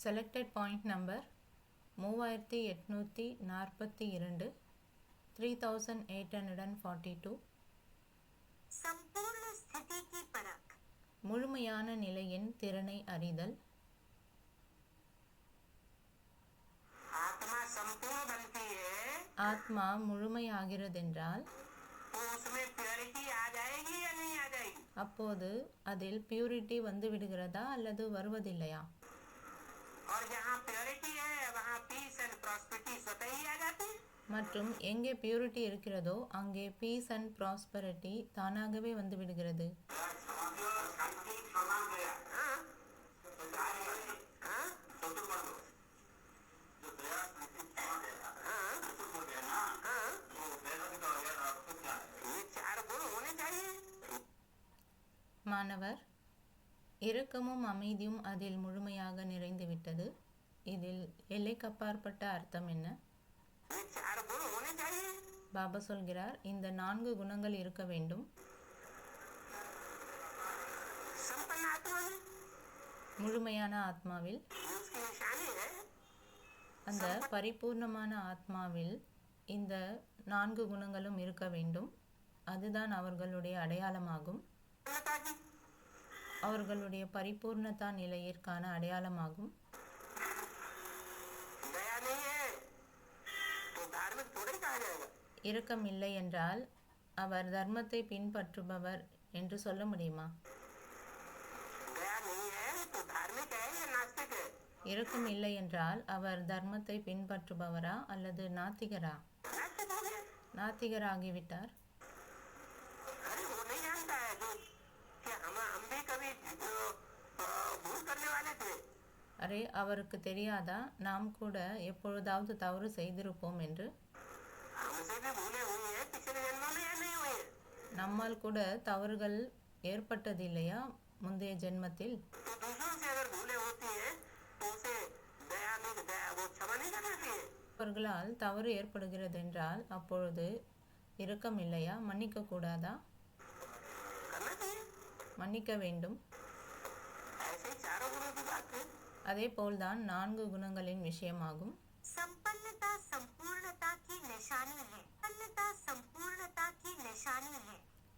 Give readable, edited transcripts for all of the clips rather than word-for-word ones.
Selected point number 3842 3842 संपूर्ण स्थिति की परख முழுமையான நிலையின் திறனை அறிதல் आत्मा संपूर्ण बनती है ஆத்மா முழுமையாகிறதென்றால் तो उसमें प्योरिटी आ जाएगी या नहीं आ जाएगी। அப்போது அதில் பியூரிட்டி வந்து விடுகிறதா அல்லது வருவதில்லையா? और जहाँ प्योरिटी है वहाँ पीस एंड प्रॉस्पेरिटी स्वतः ही आ जाती है। மற்றும் எங்கே பியூரிட்டி இருக்கிறதோ அங்கே பீஸ் அண்ட் ப்ராஸ்பரிட்டி தானாகவே வந்து விடுகிறது. மாணவர், இரக்கமும் அமைதியும் அதில் முழுமையாக நிறைந்துவிட்டது. இதில் எல்லைக்கப்பாற்பட்ட அர்த்தம் என்ன? பாபா சொல்கிறார், இந்த 4 குணங்கள் இருக்க வேண்டும். முழுமையான ஆத்மாவில், அந்த பரிபூர்ணமான ஆத்மாவில் இந்த 4 குணங்களும் இருக்க வேண்டும். அதுதான் அவர்களுடைய அடையாளமாகும். அவர்களுடைய பரிபூர்ணதா நிலையிற்கான அடையாளமாகும். இரக்கம் இல்லை என்றால் அவர் தர்மத்தை பின்பற்றுபவர் என்று சொல்ல முடியுமா? இரக்கம் இல்லை என்றால் அவர் தர்மத்தை பின்பற்றுபவரா அல்லது நாத்திகரா? நாத்திகராகிவிட்டார். அரே, அவருக்கு தெரியாதா நாம் கூட எப்பொழுதாவது தவறு செய்திருப்போம் என்று? நம்மால் கூட தவறுகள் ஏற்பட்டதில்லையா முந்தைய ஜென்மத்தில்? அவர்களால் தவறு ஏற்படுகிறது என்றால் அப்பொழுது இரக்கம் இல்லையா? மன்னிக்க கூடாதா? மன்னிக்க வேண்டும். அதே போல்தான் 4 குணங்களின் விஷயமாகும். संपन्नता संपूर्णता की निशानी है। संपन्नता संपूर्णता की निशानी है।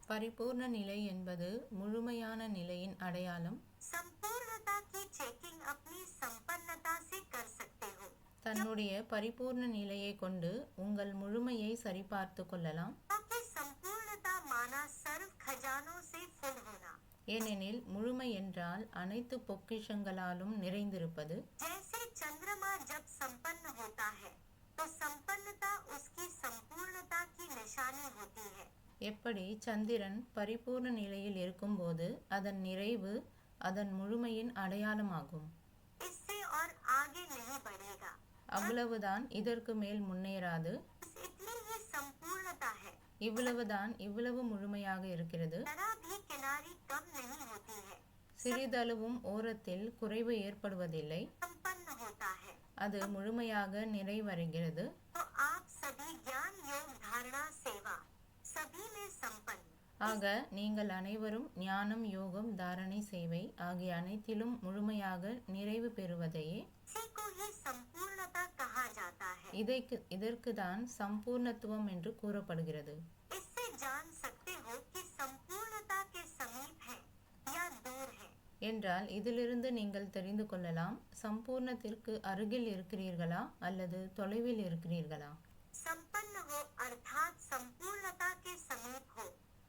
பரிபூர்ண நிலை என்பது முழுமையான நிலையின் அடையாளம். संपूर्णता की चेकिंग अपनी संपन्नता से कर सकते हो। தன்னுடைய பரிபூர்ண நிலையை கொண்டு உங்கள் முழுமையை சரிபார்த்து கொள்ளலாம். ताकि संपूर्णता माना सर्व खजानों से फुल होना। ஏனெனில் முழுமை என்றால் அனைத்து பொக்கிஷங்களாலும் நிறைந்திருப்பது. जैसे चंद्रमा जब संपन्न होता है तो संपन्नता उसकी संपूर्णता की निशानी होती है. எப்படி சந்திரன் பரிபூர்ண நிலையில் இருக்கும்போது அதன் நிறைவு அதன் முழுமையின் அடையாளமாகும். इससे और आगे नहीं बढ़ेगा. அவ்வளவுதான், இதற்கு மேல் முன்னேறாது. इतनी ही संपूर्णता है. இவ்வளவுதான், இவ்வளவு முழுமையாக இருக்கிறது. जरा भी किनारी कम नहीं होती है. சிறிதளவும் ஓரத்தில் குறைவு ஏற்படுவதில்லை. संपन्न होता है. அது முழுமையாக நிறைவடைகிறது. तो आप सभी ज्ञान योग धारणा सेवा सभी में संपन्न. ஆக நீங்கள் அனைவரும் ஞானம், யோகம், தாரணை, சேவை ஆகிய அனைத்திலும் முழுமையாக நிறைவு பெறுவதையே इसी को ही संपूर्णता कहा जाता है. இதற்கு தான் சம்பூர்ணத்துவம் என்று கூறப்படுகிறது. इससे जान सकते हो कि संपूर्णता के समीप है या दूर है. என்றால் இதிலிருந்து நீங்கள் தெரிந்து கொள்ளலாம், சம்பூர்ணத்திற்கு அருகில் இருக்கிறீர்களா அல்லது தொலைவில் இருக்கிறீர்களா? संपन्न हो अर्थात संपूर्णता के समीप हो.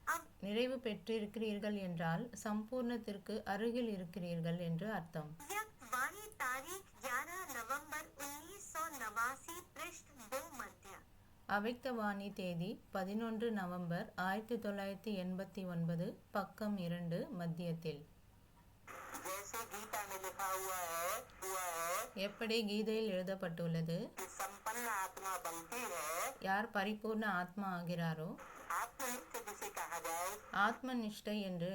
अब நிறைவு பெற்றிருக்கிறீர்கள் என்றால் சம்பூர்ணத்திற்கு அருகில் இருக்கிறீர்கள் என்று அர்த்தம். व्यक्त वाणी तारीख 11 नवंबर 1989 पृष्ठ 2 मध्य. அவ்யக்தவாணி தேதி 11 நவம்பர் 1989 பக்கம் 2 மத்தியத்தில். जैसे गीता में लिखा हुआ है எப்படி கீதையில் எழுதப்பட்டுள்ளது, कि संपन्न आत्मा बनती है யார் பரிபூர்ண ஆத்மா ஆகிறாரோ, आत्मनिष्ठ जिसे कहा जाए ஆத்ம நிஷ்டை என்று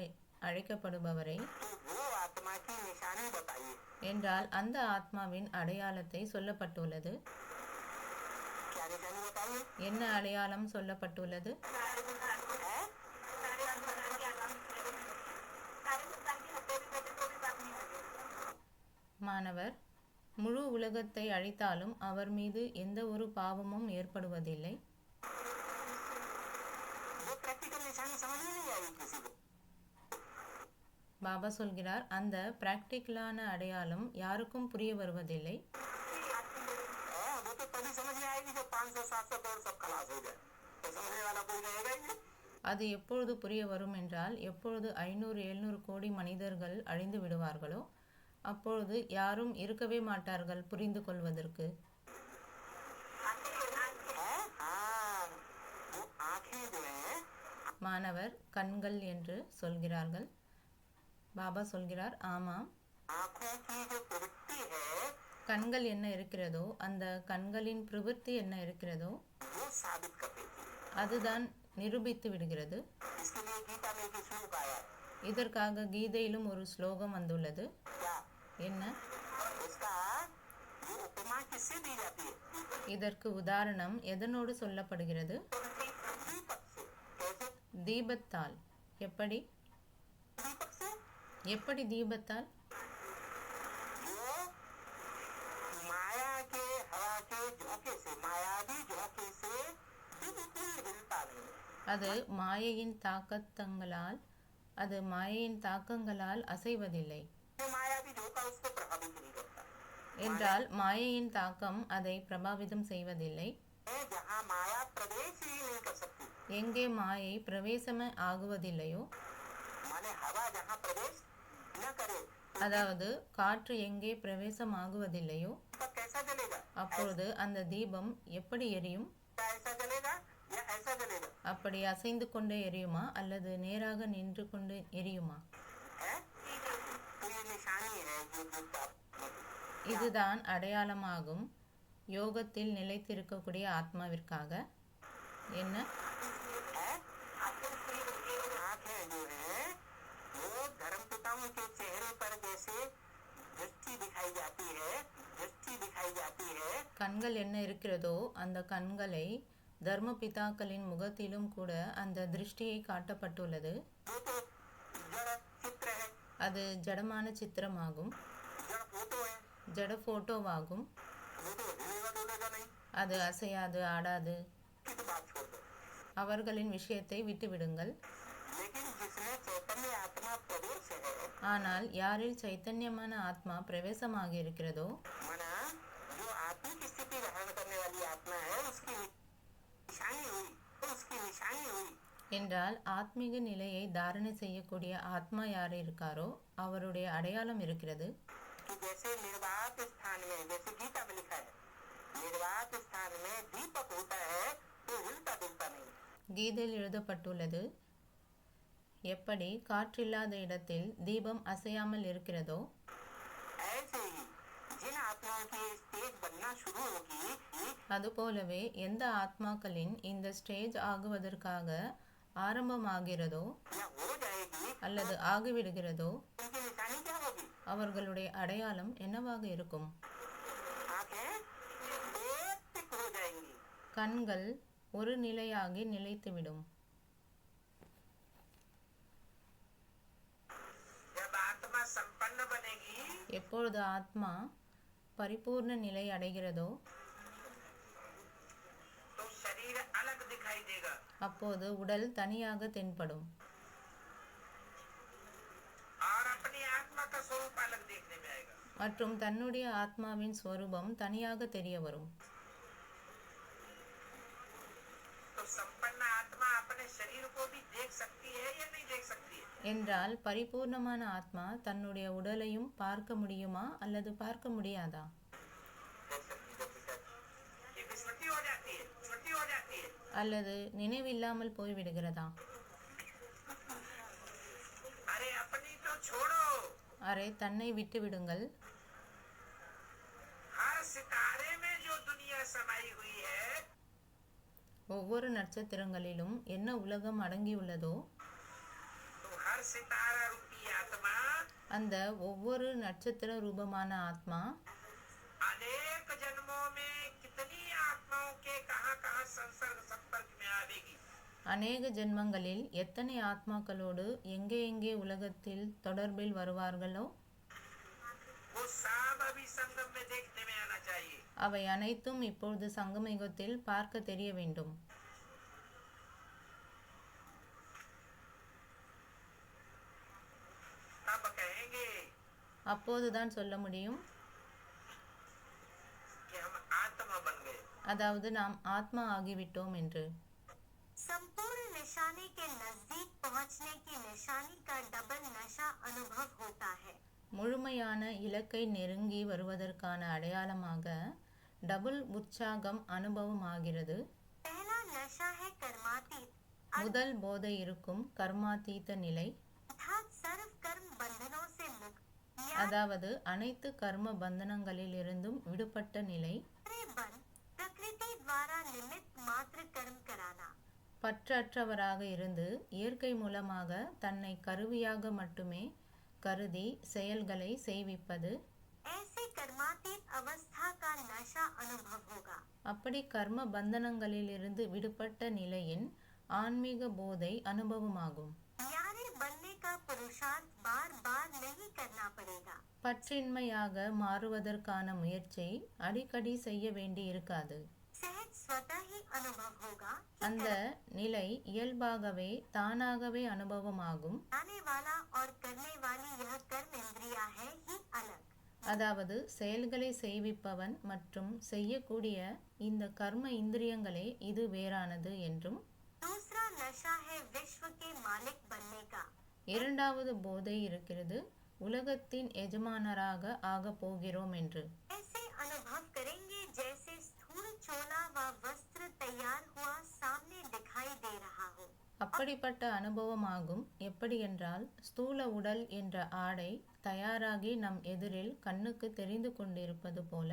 அழைக்கப்படுபவரை तो वो आत्मा की निशानी बताइए. என்றால் அந்த ஆத்மாவின் அடையாளத்தை சொல்லப்பட்டுள்ளது. क्या निशानी बताइए? என்ன அடையாளம் சொல்லப்பட்டுள்ளது? மாணவர், முழு உலகத்தை அழித்தாலும் அவர் மீது எந்த ஒரு பாவமும் ஏற்படுவதில்லை. वो प्रैक्टिकल निशानी समझ में नहीं आई किसी को। பாபா சொல்கிறார், அந்த பிராக்டிக்கலான அடையாளம் யாருக்கும் புரிய வருவதில்லை. वो तो तभी समझ में आएगी जब 500-700 करोड़ सब खलास हो जाए, तो समझने वाला कोई रहेगा ही नहीं। அது எப்பொழுது புரிய வரும் என்றால், எப்பொழுது 500-700 கோடி மனிதர்கள் அழிந்து விடுவார்களோ அப்பொழுது யாரும் இருக்கவே மாட்டார்கள் புரிந்து கொள்வதற்கு. वो आंखें जो है, மாணவர், கண்கள் என்று சொல்கிறார்கள். பாபா சொல்கிறார், ஆமாம், आंखों की जो प्रवृत्ति है கண்கள் என்ன இருக்கிறதோ, அந்த கண்களின் பிரவೃತ್ತಿ என்ன இருக்கிறதோ वो साबित कर देती है। அதுதான் நிரூபித்து விடுகிறது. इसके लिए गीता में एक श्लोक आया है। இதற்காக கீதையிலும் ஒரு ஸ்லோகம் வந்துள்ளது. क्या என்ன? उसका वो उपमा किससे दी जाती है? இதற்கு உதாரணம் எதனோடு சொல்லப்படுகிறது? दीपक से। कैसे? தீபத்தால். எப்படி? दीपक से எப்படி தீபத்தால்? जो माया के हवा के झोंके से, मायावी झोंके से बिल्कुल हिलता नहीं है। அது மாயையின் தாக்கங்களால் அசைவதில்லை जो मायावी झोंका उसको प्रभावित नहीं करता என்றால் மாயையின் தாக்கம் அதை பிரபாவிதம் செய்வதில்லை. है। जहाँ माया प्रवेश ही नहीं कर सकती, எங்கே மாயை பிரவேசம் ஆகுவதில்லையோ, माने हवा जहाँ प्रवेश न करे அதாவது காற்று எங்கே பிரவேசம் ஆகுவதில்லையோ तो कैसा जलेगा? அப்பொழுது அந்த தீபம் எப்படி எரியும்? ऐसा जलेगा या ऐसा जलेगा? அப்படி அசைந்து கொண்டே எரியுமா அல்லது நேராக நின்று கொண்டு எரியுமா? है? तो ये निशानी है जो இதுதான் அடையாளமாகும் யோகத்தில் நிலைத்திருக்கக்கூடிய ஆத்மாவிற்காக. என்ன? आंखें जो है वो धर्मपिताओं के चेहरे पर जैसे दृष्टि दिखाई जाती है, दृष्टि दिखाई जाती है। கண்கள் என்ன இருக்கிறதோ அந்த கண்களை தர்ம பிதாக்களின் முகத்திலும் கூட அந்த திருஷ்டியை காட்டப்பட்டுள்ளது. वो तो जड़ चित्र है, அது ஜடமான சித்திரமாகும், जड़ फोटो है, ஜட போட்டோவாகும். वो तो हिलेगा डुलेगा नहीं। அது அசையாது, ஆடாது. की तो बात छोड़ दो। அவர்களின் விஷயத்தை விட்டுவிடுங்கள். लेकिन जिसमें चैतन्य आत्मा प्रवेश है, ஆனால் யாரில் சைத்தன்யமான ஆத்மா பிரவேசமாக இருக்கிறதோ, मना जो आत्मिक स्थिति धारण करने वाली आत्मा है, उसकी निशानी हुई, उसकी निशानी हुई। என்றால் ஆத்மீக நிலையை தாரணை செய்யக்கூடிய ஆத்மா யார் இருக்காரோ அவருடைய அடையாளம் இருக்கிறது. कि जैसे निर्वात स्थान में, जैसे गीता में लिखा है, निर्वात स्थान में दीपक होता है तो हिलता डुलता नहीं। கீதையில் எழுதப்பட்டுள்ளது, எப்படி காற்றில்லாத இடத்தில் தீபம் அசையாமல் இருக்கிறதோ ऐसे ही जिन आत्माओं की स्टेज बनना शुरू होगी, அதுபோலவே எந்த ஆத்மாக்களின் இந்த ஸ்டேஜ் ஆகுவதற்காக ஆரம்பமாகிறதோ या हो जाएगी, அல்லது ஆகிவிடுகிறதோ उनकी निशानी क्या होगी? அவர்களுடைய அடையாளம் என்னவாக இருக்கும்? आंखें एक हो जाएंगी। கண்கள் ஒரு நிலையாகி நிலைத்துவிடும். जब आत्मा संपन्न बनेगी எப்பொழுது ஆத்மா பரிபூர்ண நிலை அடைகிறதோ तो शरीर अलग दिखाई देगा, அப்போது உடல் தனியாக தென்படும், और अपनी आत्मा का स्वरूप अलग देखने में आएगा। மற்றும் தன்னுடைய ஆத்மாவின் ஸ்வரூபம் தனியாக தெரிய வரும். तो संपन्न आत्मा अपने शरीर को भी देख सकती है या नहीं देख सकती है? என்றால் பரிபூர்ணமான ஆத்மா தன்னுடைய உடலையும் பார்க்க முடியுமா அல்லது பார்க்க முடியாதா? ये विस्मृति हो जाती है, स्मृति हो जाती है। அல்லது நினைவில்லாமல் போய்விடுகிறதா? अरे अपनी तो छोड़ो, அரை தன்னை விட்டு விடுங்கள். हर सितारे में जो दुनिया समाई हुई है, ஒவ்வொரு நட்சத்திரங்களிலும் என்ன உலகம் அடங்கியுள்ளதோ तो हर सितारा रूपी आत्मा அந்த ஒவ்வொரு நட்சத்திர ரூபமான ஆத்மா अनेक जन्मों में कितनी आत्माओं के कहां कहां संपर्क में आवेगी। அநேக ஜென்மங்களில் எத்தனை ஆத்மாக்களோடு எங்கே எங்கே உலகத்தில் தொடர்பில் வருவார்களோ वो सब अभी संगम में देखते அவை அனைத்தும் இப்பொழுது சங்கமயுகத்தில் பார்க்க தெரிய வேண்டும். तब कहेंगे அப்போதுதான் சொல்ல முடியும், कि हम आत्मा बन गए. அதாவது நாம் ஆத்மா ஆகிவிட்டோம் என்று. संपूर्ण निशाने के नजदीक पहुंचने की निशानी का डबल नशा अनुभव होता है. முழுமையான இலக்கை நெருங்கி வருவதற்கான அடையாளமாக டபுள் உற்சாகம் அனுபவமாகிறது. पहला नशा है कर्मातीत முதல் போதை இருக்கும் கர்மாதீத நிலை, अर्थात सर्व कर्म बंधनों से मुक्त या அதாவது அனைத்து கர்ம பந்தனங்களிலிருந்தும் விடுபட்ட நிலை. बन प्रकृति द्वारा निमित्त मात्र कर्म कराना. பற்றற்றவராக இருந்து இயற்கை மூலமாக தன்னை கருவியாக மட்டுமே கருதி செயல்களை செய்விப்பது. ऐसे कर्मातीत अवस्था का नशा अनुभव होगा. அப்படி கர்ம பந்தனங்களிலிருந்து விடுபட்ட நிலையின் ஆன்மீக போதை அனுபவமாகும். न्यारे बनने का पुरुषार्थ बार बार नहीं करना पड़ेगा. பற்றின்மையாக மாறுவதற்கான முயற்சி அடிக்கடி செய்ய வேண்டி இருக்காது. सहज स्वतः ही अनुभव होगा कि அந்த நிலை இயல்பாகவே தானாகவே அனுபவமாகும். आने वाला और करने वाली यह कर्म इंद्रिया है ही अलग. அதாவது செயல்களை செய்விப்பவன் மற்றும் செய்யக்கூடிய இந்த கர்ம இந்திரியங்களே இது வேறானது என்றும். दूसरा नशा है विश्व के मालिक बनने का. இரண்டாவது போதை இருக்கிறது, உலகத்தின் எஜமானராக ஆகப் போகிறோம் என்று. ऐसे अनुभव करेंगे जैसे स्थूल चोला व वस्त्र तैयार हुआ सामने दिखाई दे रहा हो. அப்படிப்பட்ட அனுபவமாகும். எப்படி என்றால், ஸ்தூல உடல் என்ற ஆடை தயாராகி நம் எதிரில் கண்ணுக்கு தெரிந்து கொண்டிருப்பது போல,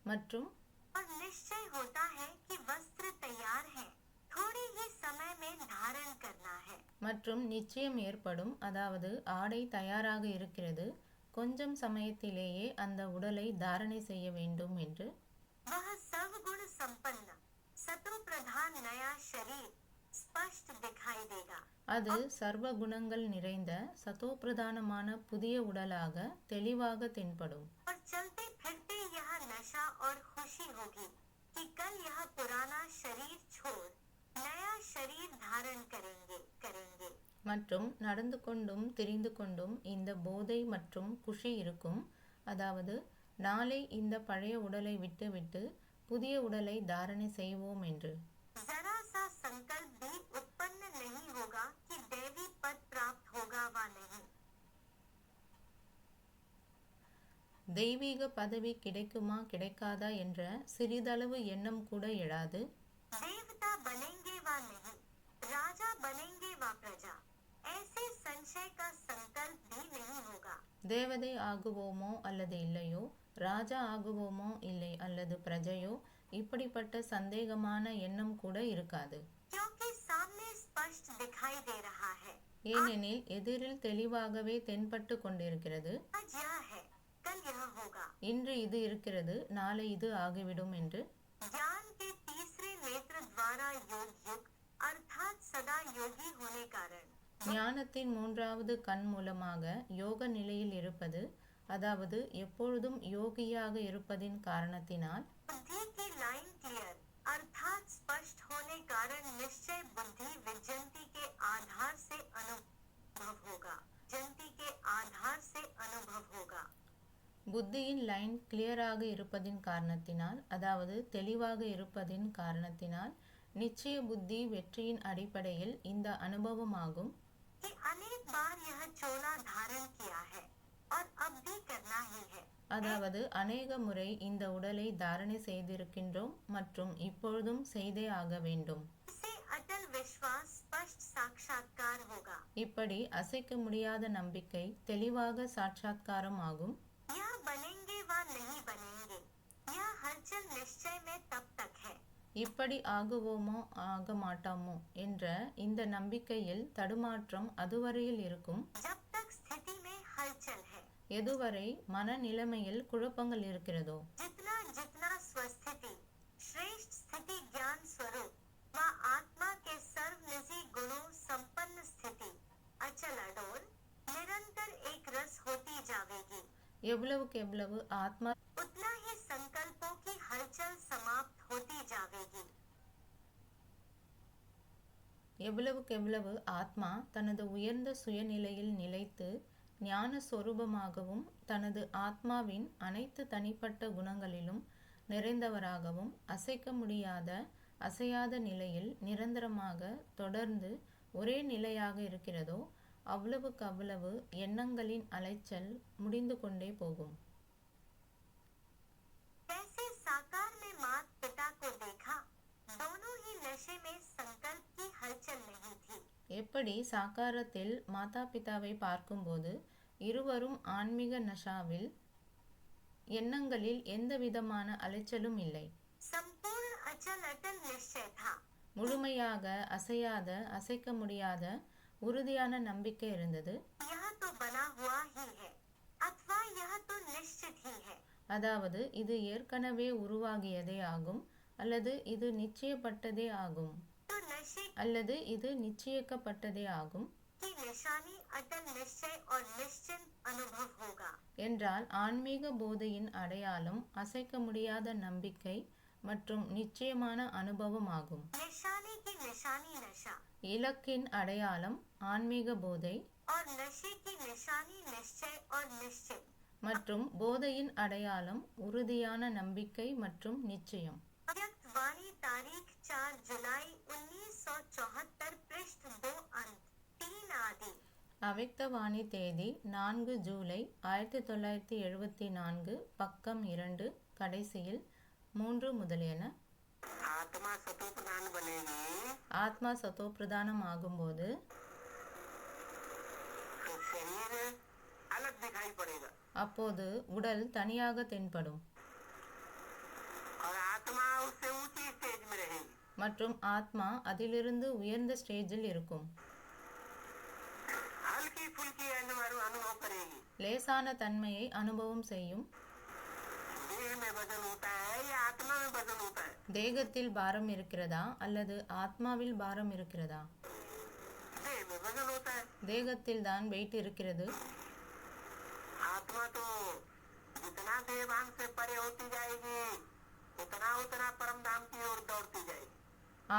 மற்றும் और निश्चय होता है कि वस्त्र तैयार है, थोड़े ही समय में धारण करना है. மற்றும் நிச்சயம் ஏற்படும், அதாவது ஆடை தயாராக இருக்கிறது, கொஞ்சம் சமயத்திலேயே அந்த உடலை தாரணை செய்ய வேண்டும் என்று. वह सर्वगुण संपन्न सतो प्रधान नया शरीर स्पष्ट दिखाई देगा. அது சர்வ குணங்கள் நிறைந்த சதோப்பிரதானமான புதிய உடலாக தெளிவாக தென்படும். और चलते फिरते यह नशा और खुशी होगी कि कल यह पुराना शरीर छोड़ नया शरीर धारण करेंगे. மற்றும் நடந்து கொண்டும் திரிந்து கொண்டும் இந்த போதை மற்றும் குஷி இருக்கும், அதாவது நாளை இந்த பழைய உடலை விட்டுவிட்டு புதிய உடலை தாரணை செய்வோம் என்று. जरा सा संकल्प भी उत्पन्न नहीं होगा कि देवी पद प्राप्त होगा व नहीं. தெய்வீக பதவி கிடைக்குமா கிடைக்காதா என்ற சிறிதளவு எண்ணம் கூட எழாது. देवता बनेंगे व नहीं, राजा बनेंगे व प्रजा, ऐसे संशय का संकल्प भी नहीं होगा. தேவதை ஆகுவோமோ அல்லது இல்லையோ, ராஜா ஆகுவோமோ இல்லை அல்லது பிரஜையோ, இப்படிப்பட்ட சந்தேகமான எண்ணம் கூட இருக்காது. क्योंकि सामने स्पष्ट दिखाई दे रहा है. ஏனெனில் எதிரில் தெளிவாகவே தென்பட்டு கொண்டிருக்கிறது. आज यह है, कल यह होगा. இன்று இது இருக்கிறது, நாளை இது ஆகிவிடும் என்று. ज्ञान के तीसरे नेत्र द्वारा योग युक्त अर्थात सदा योगी होने कारण ஞானத்தின் மூன்றாவது கண் மூலமாக யோக நிலையில் இருப்பது, அதாவது எப்பொழுதும் யோகியாக இருப்பதின் காரணத்தினால் बुद्धि की लाइन क्लियर अर्थात स्पष्ट होने कारण निश्चय बुद्धि विजंती के आधार से अनुभव होगा. जंती के आधार से अनुभव होगा. புத்தியின் லைன் கிளியராக இருப்பதின் காரணத்தினால், அதாவது தெளிவாக இருப்பதின் காரணத்தினால், நிச்சய புத்தி வெற்றியின் அடிப்படையில் இந்த அனுபவமாகும். कि अनेक बार यह चोला धारण किया है और अब भी करना ही है. அதாவது அநேக முறை இந்த உடலை தாரணை செய்திருக்கின்றோம் மற்றும் இப்பொழுதும் செய்தே ஆக வேண்டும். इसे अटल विश्वास स्पष्ट साक्षात्कार होगा. இப்படி அசைக்க முடியாத நம்பிக்கை தெளிவாக சாட்சாத்காரம் ஆகும். यह बनेंगे व नहीं बनेंगे, यह हलचल निश्चय में तब तक है. இப்படி ஆகுவோமோ ஆக மாட்டோமோ என்ற இந்த நம்பிக்கையில் தடுமாற்றம் அதுவரையில் இருக்கும். जब तक स्थिति में हलचल है. எதுவரை மனநிலைமையில் குழப்பங்கள் இருக்கிறதோ, जितना जितना स्वस्थिति श्रेष्ठ स्थिति ज्ञान स्वरूप व आत्मा के सर्वनिजी गुणों संपन्न स्थिति अचल अडोल निरंतर एक रस होती जावेगी. எவ்வளவுக்கு எவ்வளவு ஆத்மா उतना ही संकल्पों की हलचल எவ்வளவுக்கெவ்வளவு ஆத்மா தனது உயர்ந்த சுயநிலையில் நிலைத்து ஞான சொரூபமாகவும் தனது ஆத்மாவின் அனைத்து தனிப்பட்ட குணங்களிலும் நிறைந்தவராகவும் அசைக்க முடியாத அசையாத நிலையில் நிரந்தரமாக தொடர்ந்து ஒரே நிலையாக இருக்கிறதோ அவ்வளவுக்கவ்வளவு எண்ணங்களின் அலைச்சல் முடிந்து கொண்டே போகும். कैसे साकार में माता पिता को देखा, दोनों ही नशे में संकल्प की हलचल नहीं थी. எப்படி சாக்காரத்தில் மாதா பிதாவை பார்க்கும்போது இருவரும் ஆன்மீக நஷாவில் எண்ணங்களில் எந்த விதமான அலைச்சலும் இல்லை. संपूर्ण अचल अटल निश्चय था. முழுமையாக அசையாத அசைக்க முடியாத உறுதியான நம்பிக்கை இருந்தது. यह तो बना हुआ ही है अथवा यह तो निश्चित ही है. அதாவது இது ஏற்கனவே உருவாகியதே ஆகும் அல்லது இது நிச்சயப்பட்டதே ஆகும் तो नशे அல்லது இது நிச்சயிக்கப்பட்டதே ஆகும் की निशानी अटल निश्चय और निश्चित अनुभव होगा. என்றால் ஆன்மீக போதையின் அடையாளம் அசைக்க முடியாத நம்பிக்கை மற்றும் நிச்சயமான அனுபவம் ஆகும். निशानी की निशानी नशा இலக்கின் அடையாளம் ஆன்மீக போதை और नशे की निशानी निश्चय और निश्चित. மற்றும் போதையின் அடையாளம் உறுதியான நம்பிக்கை மற்றும் நிச்சயம். अव्यक्त वाणी तारीख 4 जुलाई 1974 पृष्ठ 2 अंक 3 आदि. அவ்யக்தவாணி தேதி 4 ஜூலை 1974 பக்கம் 2 கடைசியில் 3 முதலியன. आत्मा सतो प्रधान बनेगी ஆத்மா சத்தோ பிரதானம் ஆகும்போது तो शरीर अलग दिखाई पड़ेगा அப்போது உடல் தனியாக தென்படும் और आत्मा उससे ऊंची स्टेज में रहेगी. மற்றும் ஆத்மா அதிலிருந்து உயர்ந்த ஸ்டேஜில் இருக்கும். हल्की फुल्की अनुभव करेगी. லேசான தன்மையை அனுபவம் செய்யும். देह में वजन होता है या आत्मा में वजन होता है? தேகத்தில் பாரம் இருக்கிறதா அல்லது ஆத்மாவில் பாரம் இருக்கிறதா? देह में वजन होता है. தேகத்தில் தான் வெயிட் இருக்கிறது. आत्मा तो जितना देवांग से परे होती जाएगी उतना उतना परम धाम की ओर दौड़ती जाएगी.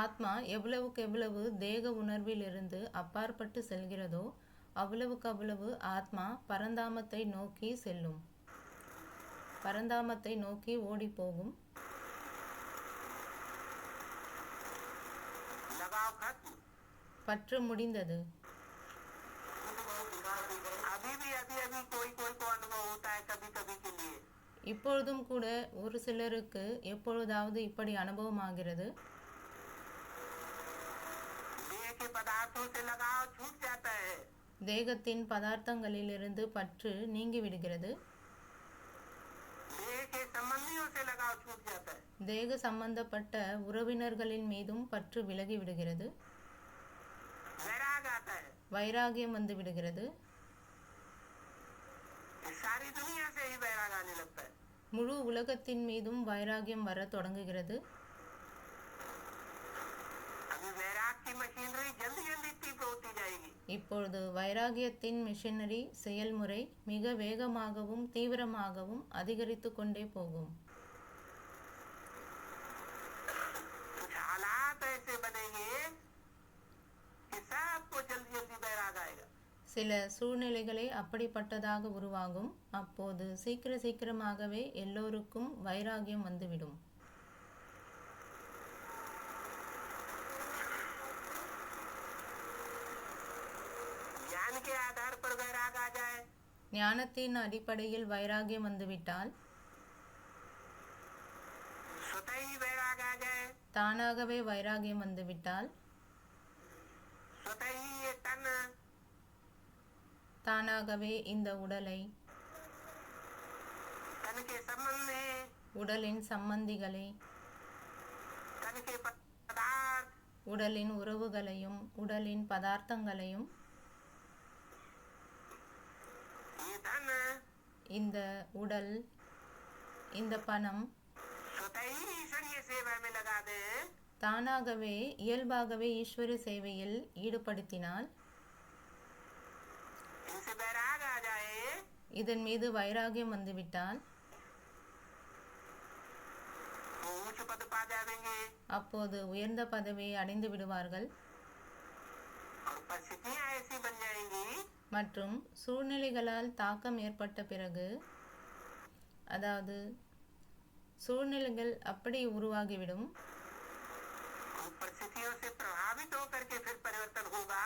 ஆத்மா எவ்வளவுக்கு எவ்வளவு தேக உணர்விலிருந்து அப்பாற்பட்டு செல்கிறதோ அவ்வளவுக்கு அவ்வளவு ஆத்மா பரந்தாமத்தை நோக்கி செல்லும், பரந்தாமத்தை நோக்கி ஓடி போகும். लगाव खत्म. பற்று முடிந்தது. अभी भी अभी कोई को अनुभव होता है कभी कभी के लिए. இப்பொழுதும் கூட ஒரு சிலருக்கு எப்பொழுதாவது இப்படி அனுபவம் ஆகிறது. देह के पदार्थों से लगाव छूट जाता है. தேகத்தின் பதார்த்தங்களிலிருந்து பற்று நீங்கி விடுகிறது. देह के संबंधियों से लगाव छूट जाता है. தேக சம்பந்தப்பட்ட உறவினர்களின் மீதும் பற்று விலகி விடுகிறது. वैराग आता है. வைராகியம் வந்து விடுகிறது. सारी दुनिया से ही वैराग आने लगता है. முழு உலகத்தின் மீதும் வைராகியம் வர தொடங்குகிறது. अभी वैराग की मशीनरी जल्दी जल्दी तीव्र होती जाएगी. இப்பொழுது வைராகியத்தின் மிஷனரி செயல்முறை மிக வேகமாகவும் தீவிரமாகவும் அதிகரித்து கொண்டே போகும். कुछ हालात ऐसे बनेंगे कि सबको जल्दी जल्दी वैराग आएगा. சில சூழ்நிலைகளே அப்படிப்பட்டதாக உருவாகும். அப்போது சீக்கிரமாகவே எல்லோருக்கும் வைராகியம் வந்துவிடும். ज्ञान के आधार पर वैराग आ जाए ஞானத்தின் அடிப்படையில் வைராகியம் வந்துவிட்டால், स्वतः ही वैराग आ जाए, தானாகவே வைராகியம் வந்துவிட்டால், स्वतः ही ये तन தானாகவே இந்த உடலை, तन के संबंधी, உடலின் சம்பந்திகளை, तन के पदार्थ, உடலின் உறவுகளையும் உடலின் பதார்த்தங்களையும், ये धन இந்த உடல், இந்த பணம் स्वतः ही ईश्वरीय सेवा में लगा दे தானாகவே இயல்பாகவே ஈஸ்வர சேவையில் ஈடுபடுத்தினால், इनसे वैराग आ जाए இதன் மீது வைராகியம் வந்துவிட்டால், वो उच्च पद पा जाएंगे. அப்போது உயர்ந்த பதவியை அடைந்து விடுவார்கள். மற்றும் சூழ்நிலைகளால் தாக்கம் ஏற்பட்ட பிறகு, அதாவது சூழ்நிலைகள் அப்படி உருவாகிவிடும், उन परिस्थितियों से प्रभावित होकर के फिर परिवर्तन होगा,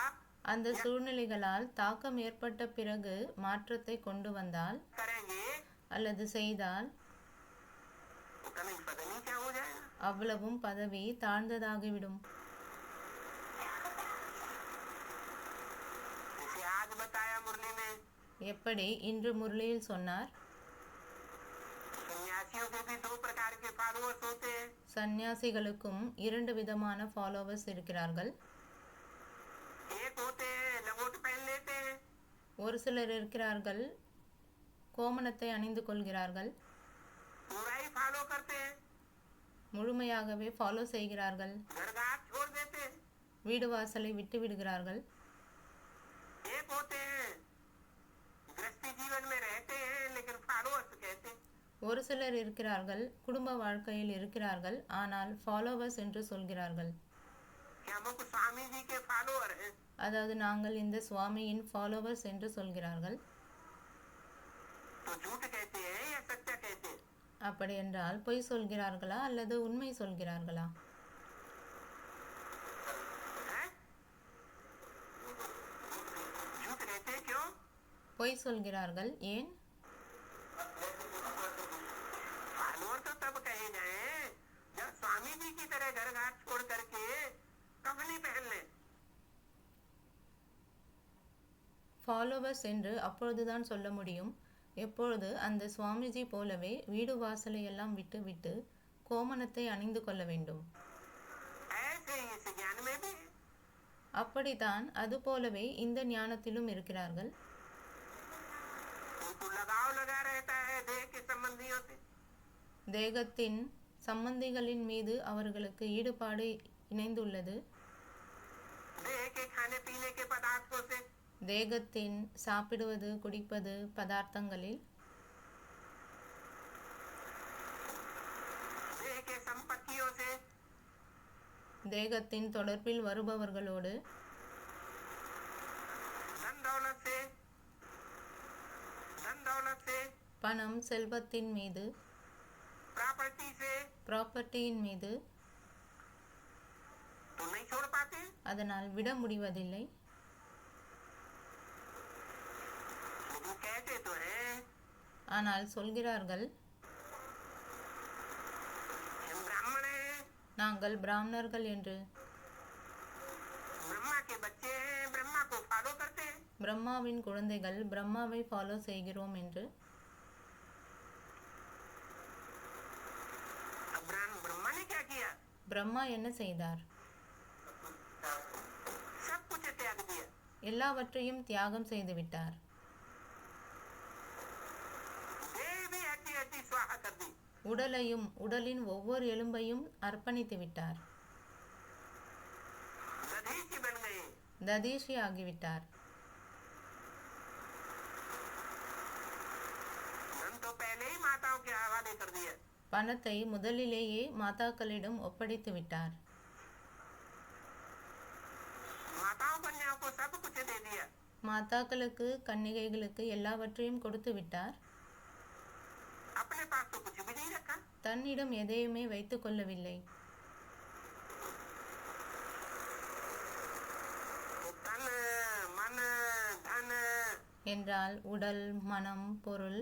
அந்த சூழ்நிலைகளால் தாக்கம் ஏற்பட்ட பிறகு மாற்றத்தை கொண்டு வந்தால் करेंगे அல்லது செய்தால் उतना ही पता नहीं क्या हो जाएगा। அவ்வளவும் பதவி தாழ்ந்ததாகிவிடும். जैसे आज बताया मुरली में, எப்படி இன்று முரளியில் சொன்னார், सन्यासियों के भी 2 प्रकार के फॉलोअर्स होते हैं। சந்நியாசிகளுக்கும் 2 விதமான ஃபாலோவர்ஸ் இருக்கிறார்கள். एक होते हैं लंगोट पहन लेते हैं, ஒரு சிலர் இருக்கிறார்கள் கோமணத்தை அணிந்து கொள்கிறார்கள், पूरा ही फॉलो करते हैं, முழுமையாகவே ஃபாலோ செய்கிறார்கள், घर घाट छोड़ देते हैं। வீடு வாசலை விட்டு விடுகிறார்கள். एक होते हैं गृहस्थी जीवन में रहते हैं लेकिन फॉलोअर्स कहते हैं। ஒரு சிலர் இருக்கிறார்கள் குடும்ப வாழ்க்கையில் இருக்கிறார்கள், ஆனால் ஃபாலோவர்ஸ் என்று சொல்கிறார்கள். कि हम लोग स्वामी जी के फॉलोअर हैं। அதாவது நாங்கள் இந்த சுவாமியின் ஃபாலோவர்ஸ் என்று சொல்கிறார்கள். तो झूठ कहते हैं या सत्य कहते हैं? அப்படி என்றால் பொய் சொல்கிறார்களா அல்லது உண்மை சொல்கிறார்களா? हैं? झूठ कहते हैं क्यों? பொய் சொல்கிறார்கள் ஏன்? फॉलोअर तो तब कहे जाए जब स्वामी जी की तरह घर घाट छोड़ करके कफनी पहन ले। ஃபாலோவர்ஸ் என்று அப்பொழுதுதான் சொல்ல முடியும் எப்பொழுது அந்த சுவாமிஜி போலவே வீடு வாசலை எல்லாம் விட்டு விட்டு கோமணத்தை அணிந்து கொள்ள வேண்டும். ऐसे ही इस ज्ञान में भी அப்படித்தான் அதுபோலவே இந்த ஞானத்திலும் இருக்கிறார்கள். उनको लगाव लगा रहता है देह के संबंधियों से। தேகத்தின் சம்பந்திகளின் மீது அவர்களுக்கு ஈடுபாடு இணைந்துள்ளது. देह के खाने पीने के पदार्थों से, தேகத்தின் சாப்பிடுவது குடிப்பது பதார்த்தங்களில், देह के संपत्तियों से, தேகத்தின் தொடர்பில் வருபவர்களோடு, धन दौलत से, பணம் செல்வத்தின் மீது, प्रॉपर्टी से, ப்ராப்பர்ட்டியின் மீது, तो नहीं छोड़ पाते। அதனால் விட முடிவதில்லை. वो कहते तो हैं ஆனால் சொல்கிறார்கள் हम ब्राह्मण हैं, நாங்கள் பிராமணர்கள் என்று. ब्रह्मा के बच्चे हैं, ब्रह्मा को फॉलो करते हैं। பிரம்மாவின் குழந்தைகள் பிரம்மாவை ஃபாலோ செய்கிறோம் என்று. अब ब्रह्मा ने क्या किया? பிரம்மா என்ன செய்தார்? सब कुछ त्याग दिया। எல்லாவற்றையும் தியாகம் செய்துவிட்டார். देह भी हड्डी हड्डी स्वाहा कर दी। உடலையும் உடலின் ஒவ்வொரு எலும்பையும் அர்ப்பணித்து விட்டார். दधीची बन गए। ததீஷி ஆகிவிட்டார். धन तो पहले ही माताओं के हवाले कर दिया। பணத்தை முதலிலேயே மாதாக்களிடம் ஒப்படைத்து விட்டார். माताओं कन्याओं को सब कुछ दे दिया। மாதாக்களுக்கு கன்னிகைகளுக்கு எல்லாவற்றையும் கொடுத்து விட்டார். अपने पास तो कुछ भी नहीं रखा। தன்னிடம் எதையுமே வைத்துக் கொள்ளவில்லை. तो तन मन धन என்றால் உடல், மனம், பொருள்,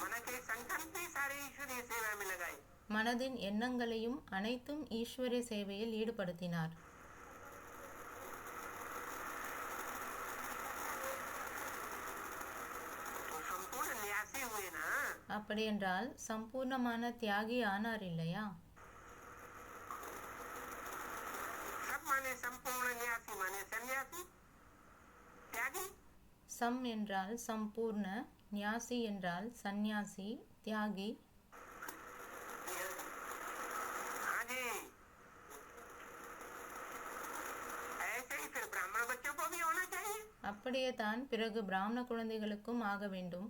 मन के संकल्प भी सारे ईश्वरीय सेवा में लगाए। மனதின் எண்ணங்களையும் அனைத்தும் ஈஸ்வரிய சேவையில் ஈடுபடுத்தினார். तो संपूर्ण न्यासी हुए ना। அப்படியென்றால் சம்பூர்ணமான தியாகி ஆனார் இல்லையா? सब माने संपूर्ण न्यासी माने सन्यासी त्यागी। சம் என்றால் சம்பூர்ண, ஞாசி என்றால் சந்நியாசி, தியாகி. हाँ जी, ऐसे ही फिर ब्राह्मण बच्चों को भी होना चाहिए। அப்படியே தான் பிறகு பிராமண குழந்தைகளுக்கும் ஆக வேண்டும்.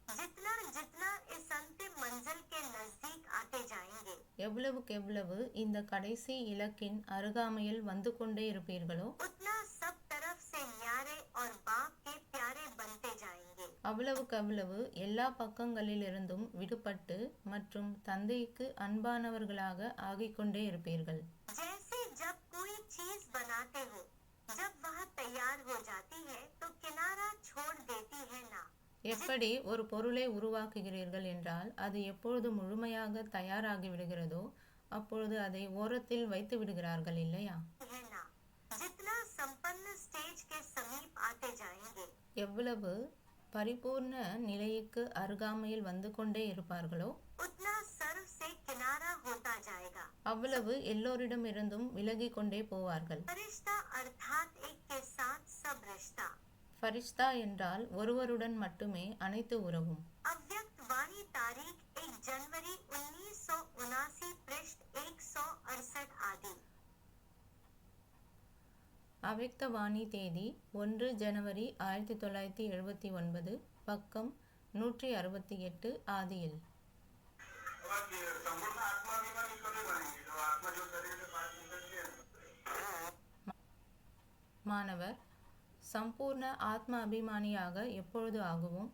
जितना जितना इस अंतिम मंजिल के नजदीक आते जाएंगे, எவ்வளவுக்கு எவ்வளவு இந்த கடைசி இலக்கின் அருகாமையில் வந்து கொண்டே இருப்பீர்களோ उतना सब तरफ से न्यारे அவ்வளவுக்கு அவ்வளவு எல்லா பக்கங்களிலிருந்தும் விடுபட்டு மற்றும் தந்தைக்கு அன்பானவர்களாக ஆகிக்கொண்டே இருப்பீர்கள். जैसे जब कोई चीज बनाते हो, जब वह तैयार हो जाती है तो किनारा छोड़ देती है ना। எப்படி ஒரு பொருளை உருவாக்குகிறீர்கள் என்றால் அது எப்பொழுது முழுமையாக தயாராகி விடுகிறதோ அப்பொழுது அதை ஓரத்தில் வைத்து விடுகிறார்கள் இல்லையா? है ना। जितना संपन्न स्टेज के समीप आते जाएंगे, எவ்வளவு பரிபூர்ண நிலைக்கு அருகாமையில் வந்து கொண்டே இருப்பார்களோ उतना सर्व से किनारा होता जाएगा। அவ்வளவு எல்லோரிடமிருந்தும் விலகி கொண்டே போவார்கள். फरिश्ता अर्थात एक के साथ सब रिश्ता। ஃபரிஷ்தா என்றால் ஒருவருடன் மட்டுமே அனைத்து உறவும். अव्यक्त वाणी तारीख 1 जनवरी 1979 पृष्ठ 168 आदि। அவ்யக்த வாணி தேதி 1 ஜனவரி 1979 பக்கம் 168 ஆதியில். மாணவர், சம்பூர்ண ஆத்ம அபிமானியாக எப்பொழுது ஆகுவோம்?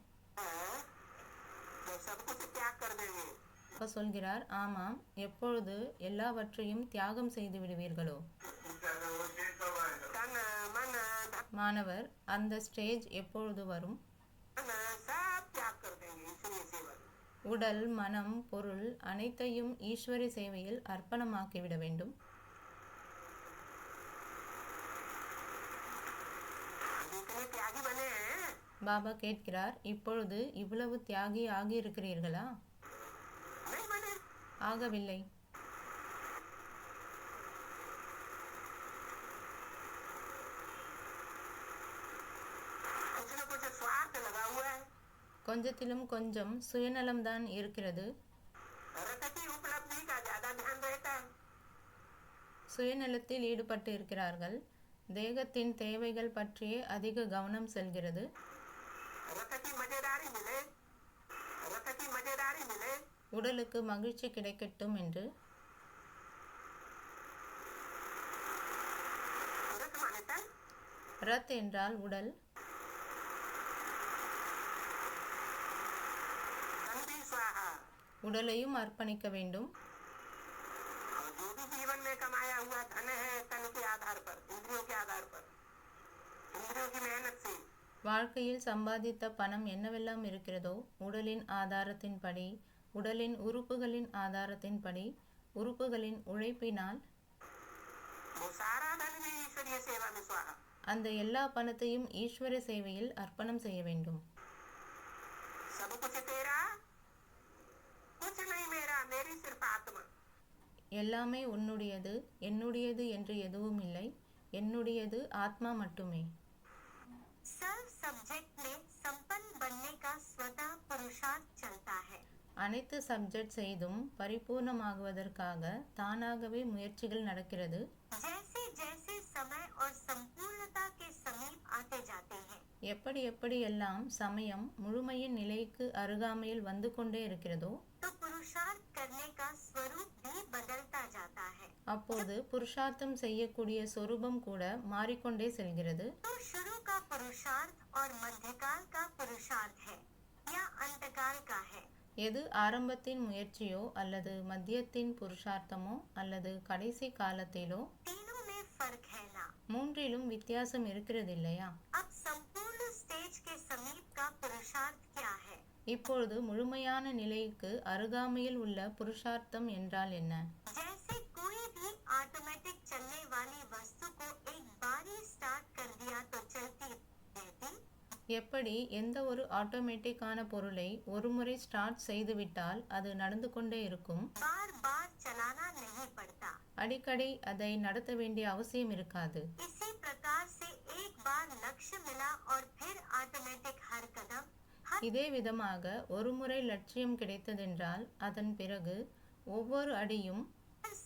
जब सब कुछ त्याग कर देंगे। அப்ப சொல்கிறார், ஆமாம், எப்பொழுது எல்லாவற்றையும் தியாகம் செய்து விடுவீர்களோ. तन मन மாணவர், அந்த ஸ்டேஜ் எப்பொழுது வரும்? धन सब त्याग कर देंगे ईश्वरीय सेवा में। உடல், மனம், பொருள் அனைத்தையும் ஈஸ்வரி சேவையில் அர்ப்பணமாக்கிவிட வேண்டும். जितने त्यागी बने हैं பாபா கேட்கிறார், இப்பொழுது இவ்வளவு தியாகி ஆகியிருக்கிறீர்களா? नहीं बने। ஆகவில்லை. कुछ न कुछ स्वार्थ लगा हुआ है। கொஞ்சத்திலும் கொஞ்சம் சுயநலம்தான் இருக்கிறது. रथ की उपलब्धि का ज्यादा ध्यान रहता है। சுயநலத்தில் ஈடுபட்டு இருக்கிறார்கள். தேகத்தின் தேவைகள் பற்றியே அதிக கவனம் செல்கிறது. रथ की मजेदारी मिले, रथ की मजेदारी मिले। உடலுக்கு மகிழ்ச்சி கிடைக்கட்டும் என்று. रथ माने तन, ரத் என்றால் உடல், तन भी स्वाहा। உடலையும் அர்ப்பணிக்க வேண்டும். और जो भी जीवन में कमाया हुआ धन है तन के आधार पर, इंद्रियों के आधार पर, इंद्रियों की मेहनत से, வாழ்க்கையில் சம்பாதித்த பணம் என்னவெல்லாம் இருக்கிறதோ உடலின் ஆதாரத்தின்படி, உடலின் உறுப்புகளின் ஆதாரத்தின்படி, உறுப்புகளின் உழைப்பினால் वो सारा धन भी ईश्वरीय सेवा में स्वाहा। அந்த எல்லா பணத்தையும் ஈஸ்வர சேவையில் அர்ப்பணம் செய்ய வேண்டும். सब कुछ तेरा, कुछ नहीं मेरा, मेरी सिर्फ आत्मा। எல்லாமே உன்னுடையது, என்னுடையது என்று எதுவும் இல்லை, என்னுடையது ஆத்மா மட்டுமே. सर्व सब्जेक्ट में संपन्न बनने का स्वतः पुरुषार्थ चलता है। அனைத்து சப்ஜெக்ட் செய்தும் பரிபூர்ணமாகுவதற்காக தானாகவே முயற்சிகள் நடக்கிறது. जैसे जैसे समय और संपूर्णता के समीप आते जाते हैं, எப்படி எப்படியெல்லாம் சமயம் முழுமையின் நிலைக்கு அருகாமையில் வந்து கொண்டே இருக்கிறதோ तो पुरुषार्थ करने का स्वरूप भी बदलता जाता है। அப்போது புருஷார்த்தம் செய்யக்கூடிய சொரூபம் கூட மாறிக்கொண்டே செல்கிறது. तो शुरू का पुरुषार्थ और मध्यकाल का पुरुषार्थ है या अंतकाल का है। எது ஆரம்பத்தின் முயற்சியோ அல்லது மத்தியத்தின் புருஷார்த்தமோ அல்லது கடைசி காலத்திலோ, तीनों में फर्क है ना। மூன்றிலும் வித்தியாசம் இருக்கிறது இல்லையா? अब संपूर्ण स्टेज के समीप का पुरुषार्थ क्या है? இப்பொழுது முழுமையான நிலைக்கு அருகாமையில் உள்ள புருஷார்த்தம் என்றால் என்ன? जैसे कोई भी ऑटोमेटिक चलने वाली वस्तु को एक बार ही स्टार्ट कर दिया तो चलती रहती, எப்படி எந்த ஒரு ஆட்டோமேட்டிக்கான பொருளை ஒருமுறை ஸ்டார்ட் செய்துவிட்டால் அது நடந்து கொண்டே இருக்கும், बार बार चलाना नहीं पड़ता। அடிக்கடி அதை நடத்த வேண்டிய அவசியம் இருக்காது. इसी प्रकार से एक बार लक्ष्य मिला और फिर ऑटोमेटिक हर कदम, हर இதே விதமாக ஒருமுறை லட்சியம் கிடைத்ததென்றால் அதன் பிறகு ஒவ்வொரு அடியும்,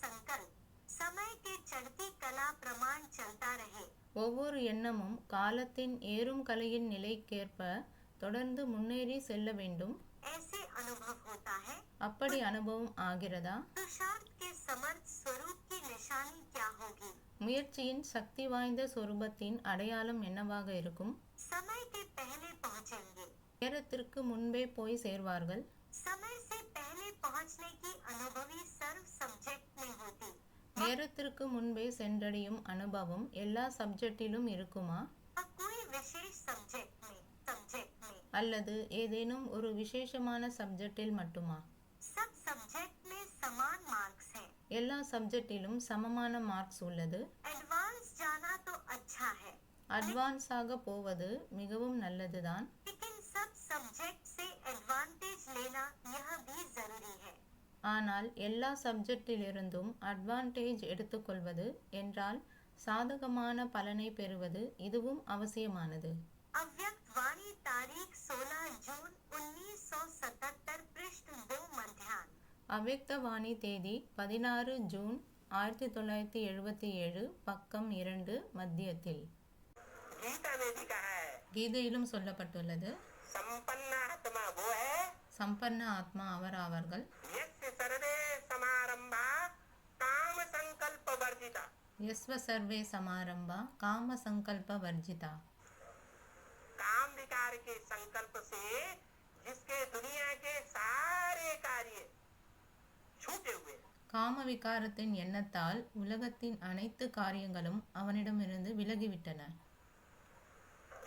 संकल्प समय के चढ़ती कला प्रमाण चलता रहे। ஒவ்வொரு எண்ணமும் காலத்தின் ஏறும் கலையின் நிலைக்கேற்ப தொடர்ந்து முன்னேறி செல்ல வேண்டும். ऐसे अनुभव होता है। அப்படி அனுபவம் ஆகிறதா? पुरुषार्थ के समर्थ स्वरूप की निशानी क्या होगी? முயற்சியின் சக்தி வாய்ந்த சொரூபத்தின் அடையாளம் என்னவாக இருக்கும்? समय के पहले पहुंचेंगे, நேரத்திற்கு முன்பே போய் சேர்வார்கள். समय से पहले पहुंचने की अनुभवी सर्व सब्जेक्ट में होती। நேரத்திற்கு முன்பே சென்றடையும் அனுபவம் எல்லா சப்ஜெக்டிலும் இருக்குமா? कोई विशेष सब्जेक्ट में அல்லது ஏதேனும் ஒரு விசேஷமான சப்ஜெக்டில் மட்டுமா? सब सब्जेक्ट में समान मार्क्स हैं। எல்லா சப்ஜெக்டிலும் சமமான மார்க்ஸ் உள்ளது. एडवांस जाना तो अच्छा है, அட்வான்ஸாக போவது மிகவும் நல்லதுதான். लेकिन सब सब्जेक्ट से एडवांटेज लेना यह भी जरूरी है। ஆனால் எல்லா சப்ஜெக்டிலிருந்தும் அட்வான்டேஜ் எடுத்துக்கொள்வது என்றால் சாதகமான பலனை பெறுவது இதுவும் அவசியமானது. अव्यक्त वाणी तारीख 16 जून 1977 पृष्ठ 2 मध्याह्न। அவ்யக்த வாணி தேதி 16 ஜூன் 1977 பக்கம் 2 மத்தியத்தில். गीता में भी कहा है கீதையிலும் சொல்லப்பட்டுள்ளது, संपन्न आत्मा वो है சம்பன்ன ஆத்மா அவர்கள் यस्य सर्वे समारंभा काम संकल्प वर्जिता। யஸ்வ சர்வே சமாரம்பா காம சங்கல்ப வர்ஜிதா. काम विकार के संकल्प से जिसके दुनिया के सारे कार्य छूटे हुए हैं। காம விகாரத்தின் எண்ணத்தால் உலகத்தின் அனைத்து காரியங்களும் அவனிடமிருந்து விலகிவிட்டன.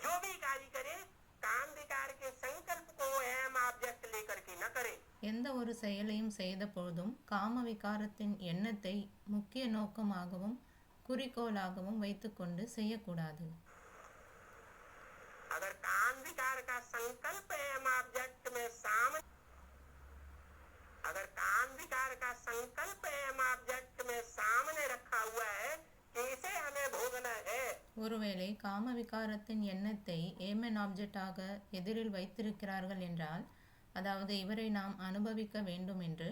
जो भी कार्य करे काम विकार के संकल्प को अहम ऑब्जेक्ट लेकर के न करे। எந்த ஒரு செயலையும் செய்த பொழுதும் காம விகாரத்தின் எண்ணத்தை முக்கிய நோக்கமாகவும் குறிக்கோளாகவும் வைத்துக்கொண்டு செய்யக்கூடாது. अगर काम विकार का संकल्प अहम ऑब्जेक्ट में सामने अगर काम विकार का संकल्प अहम ऑब्जेक्ट में सामने रखा हुआ है कि इसे हमें भोगना है, ஒருவேளை காம விகாரத்தின் எண்ணத்தை ஏமன் ஆப்ஜெக்டாக எதிரில் வைத்திருக்கிறார்கள் என்றால், அதாவது இவரை நாம் அனுபவிக்க வேண்டும் என்று,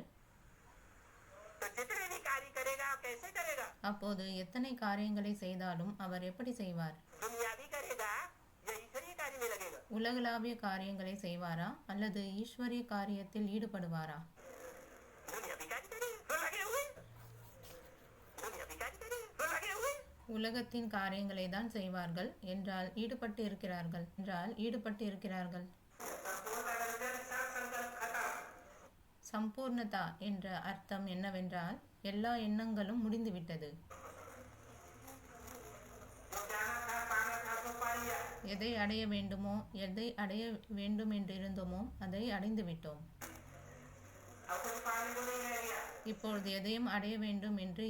तो जितने भी कार्य करेगा कैसे करेगा? அப்போது எத்தனை காரியங்களை செய்தாலும் அவர் எப்படி செய்வார்? दुनियावी करेगा या ईश्वरीय कार्य में लगेगा? உலகளாவிய காரியங்களை செய்வாரா அல்லது ஈஸ்வரிய காரியத்தில் ஈடுபடுவாரா? दुनियावी कार्य करेगा तो लगे हुए, दुनियावी कार्य करेगा तो लगे हुए। உலகத்தின் காரியங்களை தான் செய்வார்கள் என்றால் ஈடுபட்டு இருக்கிறார்கள். சம்பூர்ணதா என்ற அர்த்தம் என்னவென்றால் எல்லா எண்ணங்களும் முடிந்துவிட்டது. எதை அடைய வேண்டுமோ, எதை அடைய வேண்டும் என்றிருந்தோமோ அதை அடைந்து விட்டோம். இப்பொழுது எதையும் அடைய வேண்டும் என்று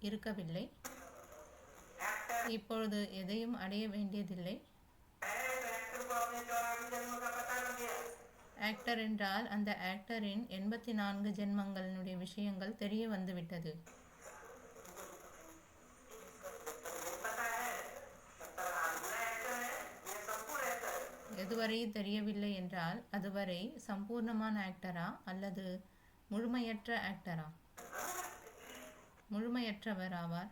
இருக்கவில்லை. இப்பொழுது எதையும் அடைய வேண்டியதில்லை. ஆக்டர் என்றால் அந்த ஆக்டரின் 84 ஜென்மங்களினுடைய விஷயங்கள் தெரிய வந்துவிட்டது. எதுவரை தெரியவில்லை என்றால் அதுவரை சம்பூர்ணமான ஆக்டரா அல்லது முழுமையற்ற ஆக்டரா? முழுமையற்றவர் ஆவார்.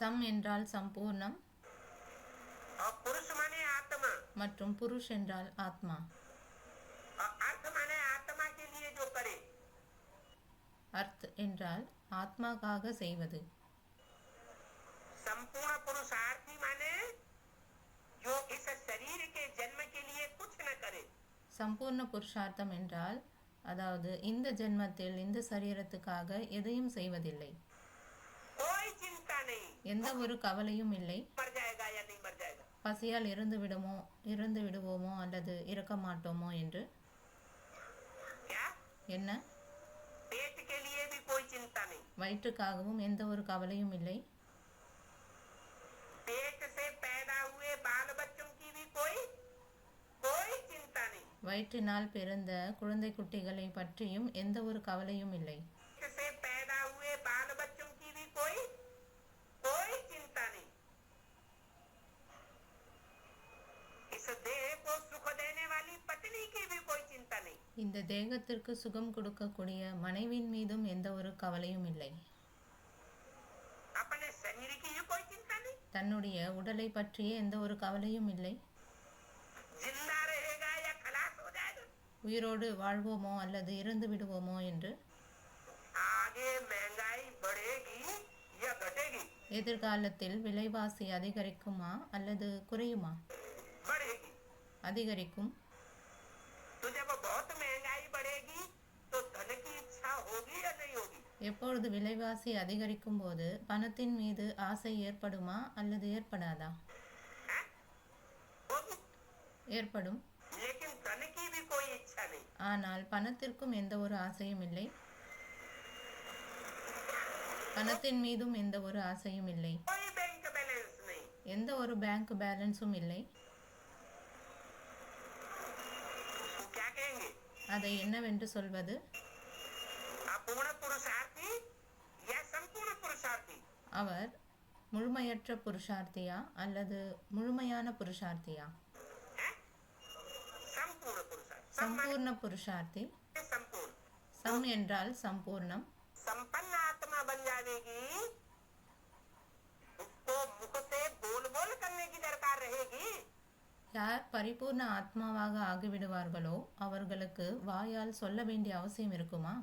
சம் என்றால் சம்பூர்ணம் और पुरुष माने आत्मा, மற்றும் புருஷ் என்றால் ஆத்மா. और अर्थ माने आत्मा के लिए जो करे। அர்த் என்றால் ஆத்மாக்காக செய்வது. संपूर्ण पुरुषार्थी माने जो इस शरीर के जन्म के लिए कुछ न करे। சம்பூர்ண புருஷார்த்தம் என்றால் அதாவது இந்த ஜென்மத்தில் இந்த சரீரத்துக்காக எதையும் செய்வதில்லை. कोई चिंता नहीं, எந்த ஒரு கவலையும் இல்லை. मर जाएगा या नहीं मर जाएगा, பசியால் இறந்து விடுவோமோ அல்லது இறக்க மாட்டோமோ என்று. क्या என்ன? पेट के लिए भी कोई चिंता नहीं, வயிற்றுக்காகவும் எந்த ஒரு கவலையும் இல்லை. पेट से पैदा हुए बाल बच्चों की भी कोई चिंता नहीं, வயிற்றினால் பிறந்த குழந்தை குட்டிகளை பற்றியும் எந்த ஒரு கவலையும் இல்லை. पेट से पैदा हुए बाल बच्चों की भी कोई चिंता नहीं। इस देह को सुख देने वाली पत्नी की भी कोई चिंता नहीं। இந்த தேகத்திற்கு சுகம் கொடுக்கக்கூடிய மனைவியின் மீதும் எந்த ஒரு கவலையும் இல்லை. अपने शरीर की भी कोई चिंता नहीं, தன்னுடைய உடலை பற்றிய எந்த ஒரு கவலையும் இல்லை. जिंदा रहेगा या खलास हो जाएगा, உயிரோடு வாழ்வோமோ அல்லது இறந்து விடுவோமோ என்று. आगे महंगाई बढ़ेगी या घटेगी, எதிர்காலத்தில் விலைவாசி அதிகரிக்குமா அல்லது குறையுமா? बढ़ेगी। அதிகரிக்கும். तो जब बहुत महंगाई बढ़ेगी तो धन की इच्छा होगी या नहीं होगी? எப்பொழுது விலைவாசி அதிகரிக்கும் போது பணத்தின் மீது ஆசை ஏற்படுமா அல்லது ஏற்படாதா? हैं? होगी। ஏற்படும். लेकिन धन की भी कोई इच्छा नहीं। ஆனால் பணத்திற்கும் எந்த ஒரு ஆசையும் இல்லை. பணத்தின் மீதும் எந்த ஒரு ஆசையும் இல்லை. कोई बैंक बैलेंस नहीं। எந்த ஒரு பேங்க் பேலன்ஸும் இல்லை. तो क्या कहेंगे? அதை என்னவென்று சொல்வது? अपूर्ण पुरुषार्थी या संपूर्ण पुरुषार्थी? அவர் முழுமையற்ற புருஷார்த்தியா அல்லது முழுமையான புருஷார்த்தியா? हैं? संपूर्ण पुरुषार्थी। சம்பூர்ண புருஷார்த்தி. संपूर्ण। சம் என்றால் சம்பூர்ணம். संपन्न आत्मा बन जाएगी, उसको मुख से बोल बोल करने की दरकार रहेगी। யார் பரிபூர்ண ஆத்மாவாக ஆகிவிடுவார்களோ அவர்களுக்கு வாயால் சொல்ல வேண்டிய அவசியம் இருக்குமா?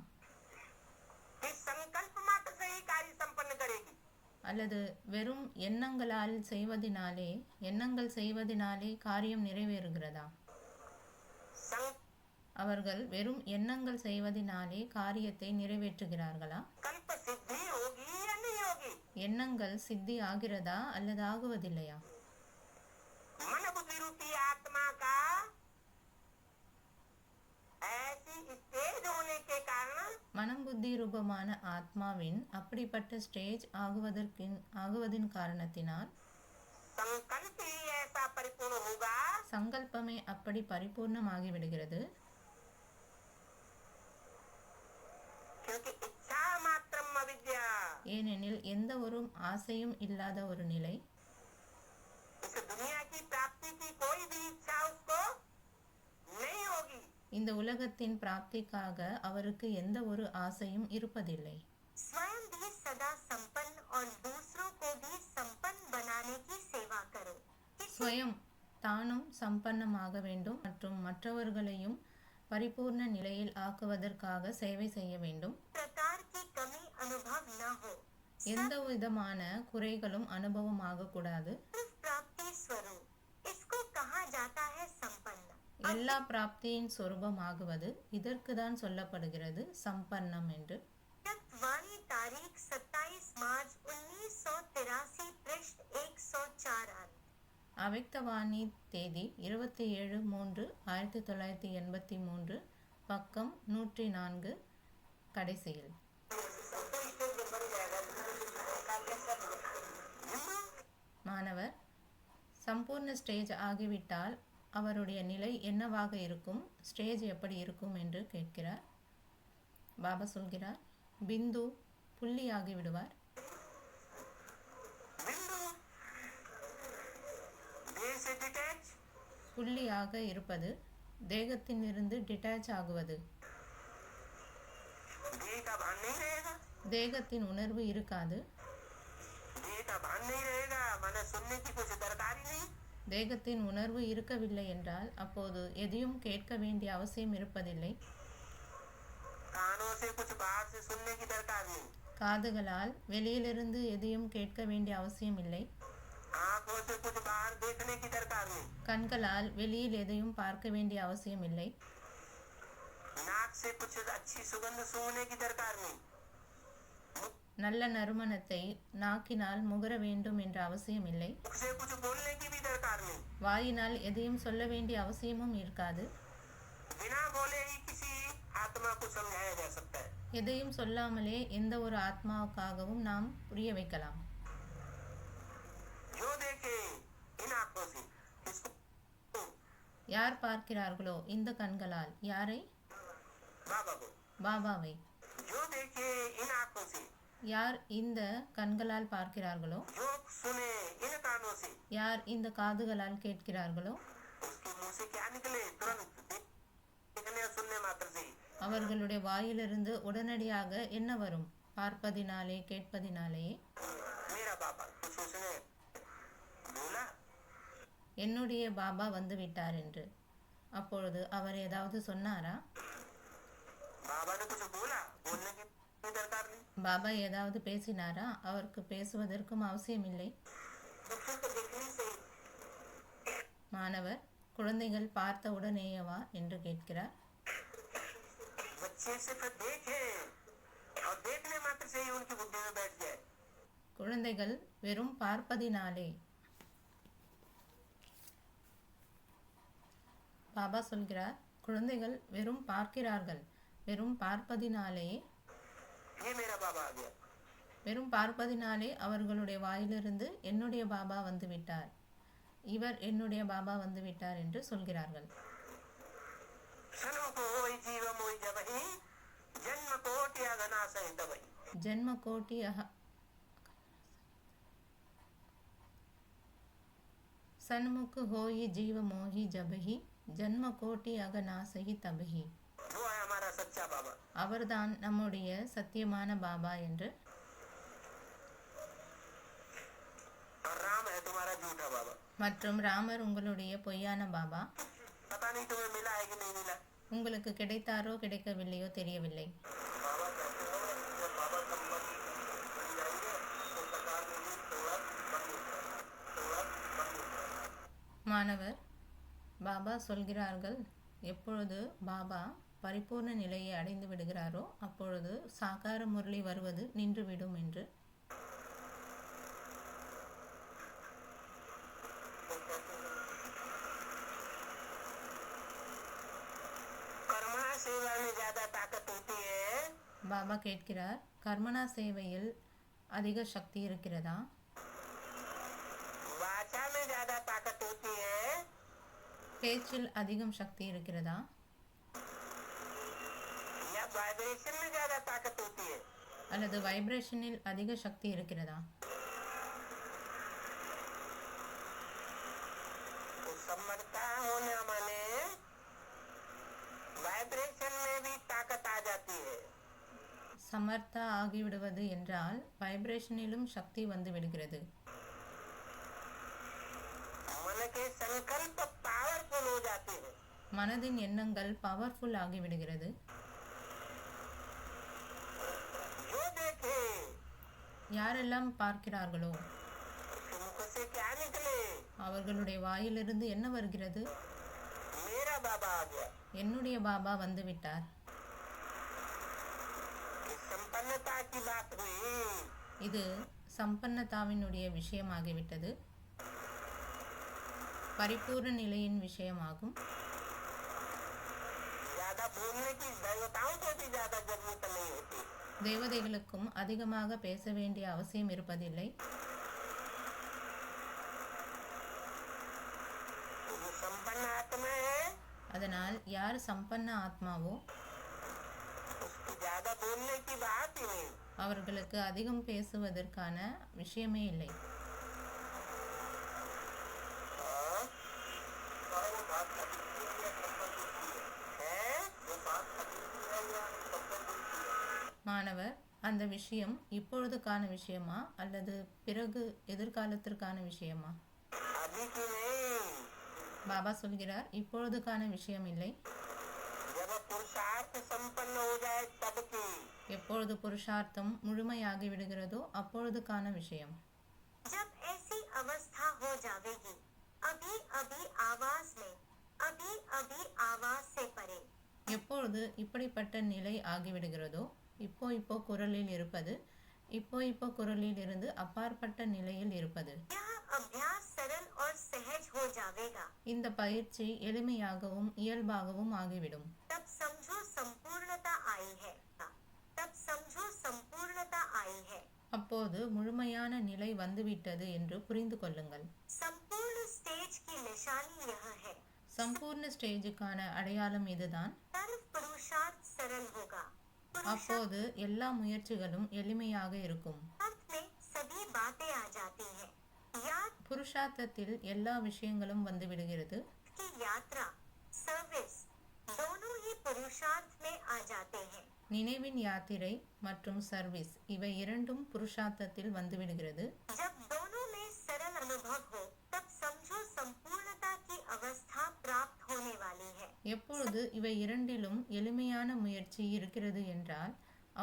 कि संकल्प मात्र से ही कार्य संपन्न करेगी। அல்லது வெறும் எண்ணங்கள் செய்வதினாலே காரியம் நிறைவேறுகிறதா? அவர்கள் வெறும் எண்ணங்கள் செய்வதினாலே காரியத்தை நிறைவேற்றுகிறார்களா? संकल्प सिद्धि होगी या नहीं होगी? எண்ணங்கள் சித்தி ஆகிறதா அல்லது ஆகுவதில்லையா? मन बुद्धि रूपी आत्मा का ऐसी स्टेज होने के कारण மனம் புத்தி ரூபமான ஆத்மாவின் அப்படிப்பட்ட ஸ்டேஜ் ஆகுவதின் காரணத்தினால் संकल्प ही ऐसा परिपूर्ण होगा சங்கல்பமே அப்படி பரிபூர்ணமாகிவிடுகிறது. क्योंकि इच्छा मात्रम अविद्या। ஏனெனில் எந்த ஒரு ஆசையும் இல்லாத ஒரு நிலை. इस दुनिया की प्राप्ति की कोई भी इच्छा उसको नहीं होगी। இந்த உலகத்தின் பிராப்திக்காக அவருக்கு எந்த ஒரு ஆசையும் இருப்பதில்லை. स्वयं भी सदा संपन्न और दूसरों को भी संपन्न बनाने की सेवा करो। ஸ்வயம் தானும் சம்பன்னமாக வேண்டும் மற்றும் மற்றவர்களையும் பரிபூர்ண நிலையில் ஆக்குவதற்காக சேவை செய்ய வேண்டும். प्रकार की कमी अनुभव न हो। எந்த விதமான குறைகளும் அனுபவம் ஆகக்கூடாது. सिर्फ प्राप्ति स्वरूप, इसको कहा जाता है संपन्न। எல்லா பிராப்தியின் சொரூபம் ஆகுவது இதற்கு தான் சொல்லப்படுகிறது சம்பன்னம் என்று. वाणी तारीख 27 मार्च 1983 पृष्ठ 104 அவ்யக்தவாணி தேதி 27/3/1983 பக்கம் 104 கடைசியில். மாணவர், சம்பூர்ண ஸ்டேஜ் ஆகிவிட்டால் அவருடைய நிலை என்னவாக இருக்கும், ஸ்டேஜ் எப்படி இருக்கும் என்று கேட்கிறார். பாபா சொல்கிறார், பிந்து புள்ளி ஆகிவிடுவார். புள்ளியாக இருப்பது தேகத்திலிருந்து டிட்டாச் ஆகுவது. தேகத்தின் உணர்வு இருக்காது. தேகத்தின் உணர்வு இருக்கவில்லை என்றால் அப்போது எதையும் கேட்க வேண்டிய அவசியம் இருப்பதில்லை. காதுகளால் வெளியிலிருந்து எதையும் கேட்க வேண்டிய அவசியம் இல்லை. கண்களால் வெளியில் எதையும் பார்க்க வேண்டிய அவசியம் இல்லை. நல்ல நறுமணத்தை நாக்கினால் முகர வேண்டும் என்ற அவசியம் இல்லை. வாயினால் எதையும் சொல்ல வேண்டிய அவசியமும் இருக்காது. எதையும் சொல்லாமலே எந்த ஒரு ஆத்மாவுக்காகவும் நாம் புரிய வைக்கலாம். யார் பார்க்கிறார்களோ இந்த கண்களால் யாரை? பாபாவை. யார் இந்த கண்களால் பார்க்கிறார்களோ, யார் இந்த காதுகளால் கேட்கிறார்களோ, அவர்களுடைய வாயிலிருந்து உடனடியாக என்ன வரும்? பார்ப்பதினாலே கேட்பதினாலேயே. என்னுடைய பாபா வந்து விட்டார் என்று. அப்பொழுது அவர் ஏதாவது சொன்னாரா? बाबा ने कुछ बोला, बोलने की दरकार नहीं। பாபா ஏதாவது பேசினாரா? அவருக்கு பேசுவதற்கும் அவசியமில்லை. बच्चों को देखने से மாணவர், குழந்தைகள் பார்த்த உடனேயவா என்று கேட்கிறார். बच्चे सिर्फ देखे और देखने मात्र से ही उनकी बुद्धि में बैठ जाए. குழந்தைகள் வெறும் பார்ப்பதினாலே, பாபா சொல்கிறார், குழந்தைகள் வெறும் பார்க்கிறார்கள். வெறும் பார்ப்பதினாலே, ये मेरा बाबा आ गया. வெறும் பார்ப்பதினாலே அவர்களுடைய வாயிலிருந்து என்னுடைய பாபா வந்து விட்டார், இவர் என்னுடைய பாபா வந்து விட்டார் என்று சொல்கிறார்கள். सनों को होई जीव मोई जबहि जन्म कोटि अगना सहित वही. ஜென்ம கோட்டி सन्मुख होई जीव मोही जबहि जन्म கோட்டி அகநாசகி தபஹி. वो है हमारा सच्चा बाबा. அவர்தான் நம்முடைய சத்தியமான பாபா என்று. और राम है तुम्हारा झूठा बाबा. மற்றும் ராமர் உங்களுடைய பொய்யான பாபா. पता नहीं तुम्हें मिला है कि नहीं मिला. உங்களுக்கு கிடைத்தாரோ கிடைக்கவில்லையோ தெரியவில்லை. बाबा कहते हैं जब बाबा संबंध बन जाएंगे तो सरकार में भी थोड़ा बंद மாணவர், பாபா சொல்கிறார்கள், எப்பொழுது பாபா பரிபூர்ண நிலையை அடைந்து விடுகிறாரோ அப்பொழுது சாகார முரளி வருவது நின்றுவிடும் என்று. कर्मणा सेवा में ज्यादा ताकत होती है. பாபா கேட்கிறார், கர்மனா சேவையில் அதிக சக்தி இருக்கிறதா? वाचा में ज्यादा ताकत होती है. பேச்சில் அதிகம் சக்தி இருக்கிறதா? या वाइब्रेशन में ज्यादा ताकत होती है. அல்லது வைப்ரேஷனில் அதிக சக்தி இருக்கிறதா? तो समर्था होने माने वाइब्रेशन में भी ताकत आ जाती है. சமர்த்தா ஆகிவிடுவது என்றால் வைப்ரேஷனிலும் சக்தி வந்து விடுகிறது. मन के संकल्प पावरफुल हो जाते हैं. மனதின் எண்ணங்கள் பவர்ஃபுல் ஆகிவிடுகிறது. जो देखे யாரெல்லாம் பார்க்கிறார்களோ उसके मुख से क्या निकले. அவர்களுடைய வாயிலிருந்து என்ன வருகிறது? मेरा बाबा आ गया. என்னுடைய பாபா வந்து விட்டார். इस संपन्नता की बात हुई. இது சம்பன்னதாவினுடைய விஷயமாகிவிட்டது, பரிபூர்ண நிலையின் விஷயமாகும். ज्यादा बोलने की देवताओं को भी ज्यादा जरूरत नहीं होती. தேவதைகளுக்கும் அதிகமாக பேச வேண்டிய அவசியம் இருப்பதில்லை. तो जो संपन्न आत्मा है அதனால் யார் சம்பன்ன ஆத்மாவோ उसको ज्यादा बोलने की बात ही नहीं. அவர்களுக்கு அதிகம் பேசுவதற்கான விஷயமே இல்லை. हाँ? और वो बात अद्वितीय या संबंधित है. वो बात अद्वितीय या संबंधित है. மாணவர், அந்த விஷயம் இப்பொழுதுக்கான விஷயமா அல்லது பிறகு எதிர்காலத்திற்கான விஷயமா? अभी की नहीं. பாபா சொல்கிறார், இப்பொழுதுக்கான விஷயம் இல்லை, जब पुरुषार्थ संपन्न हो जाए तब की. எப்பொழுது புருஷார்த்தம் முழுமையாகி விடுகிறதோ அப்பொழுதுக்கான விஷயம். जब ऐसी अवस्था हो जावेगी, अभी अभी आवाज में, अभी अभी आवाज से परे. எப்பொழுது இப்படிப்பட்ட நிலை ஆகிவிடுகிறதோ, இப்போ இப்போ குரலில் இருப்பது, இப்போ இப்போ குரலில் இருந்து அப்பாற்பட்ட நிலையில் இருப்பது. यह अभ्यास सरल और सहज हो जावेगा. இந்த பயிற்சி எளிமையாகவும் இயல்பாகவும் ஆகிவிடும். तब समझो संपूर्णता आई है. तब समझो संपूर्णता आई है. அப்போது முழுமையான நிலை வந்துவிட்டது என்று புரிந்து கொள்ளுங்கள். संपूर्ण स्टेज की निशानी यह है. சம்பூர்ண ஸ்டேஜுக்கான அடையாளம் இதுதான். सर्व पुरुषार्थ सरल होगा. அப்போது எல்லா முயற்சிகளும் எளிமையாக இருக்கும். पुरुषार्थ में सभी बातें आ जाती हैं. याद புருஷார்த்தத்தில் எல்லா விஷயங்களும் வந்து விடுகிறது. की यात्रा, सर्विस दोनों ही पुरुषार्थ में आ जाते हैं. நினைவின் யாத்திரை மற்றும் சர்வீஸ் இவை இரண்டும் புருஷார்த்தத்தில் வந்து விடுகிறது. जब दोनों में सरल अनुभव हो तब समझो संपूर्णता की अवस्था प्राप्त होने वाली है. எப்பொழுது இவை இரண்டிலும் எளிமையான முயற்சி இருக்கிறது என்றால்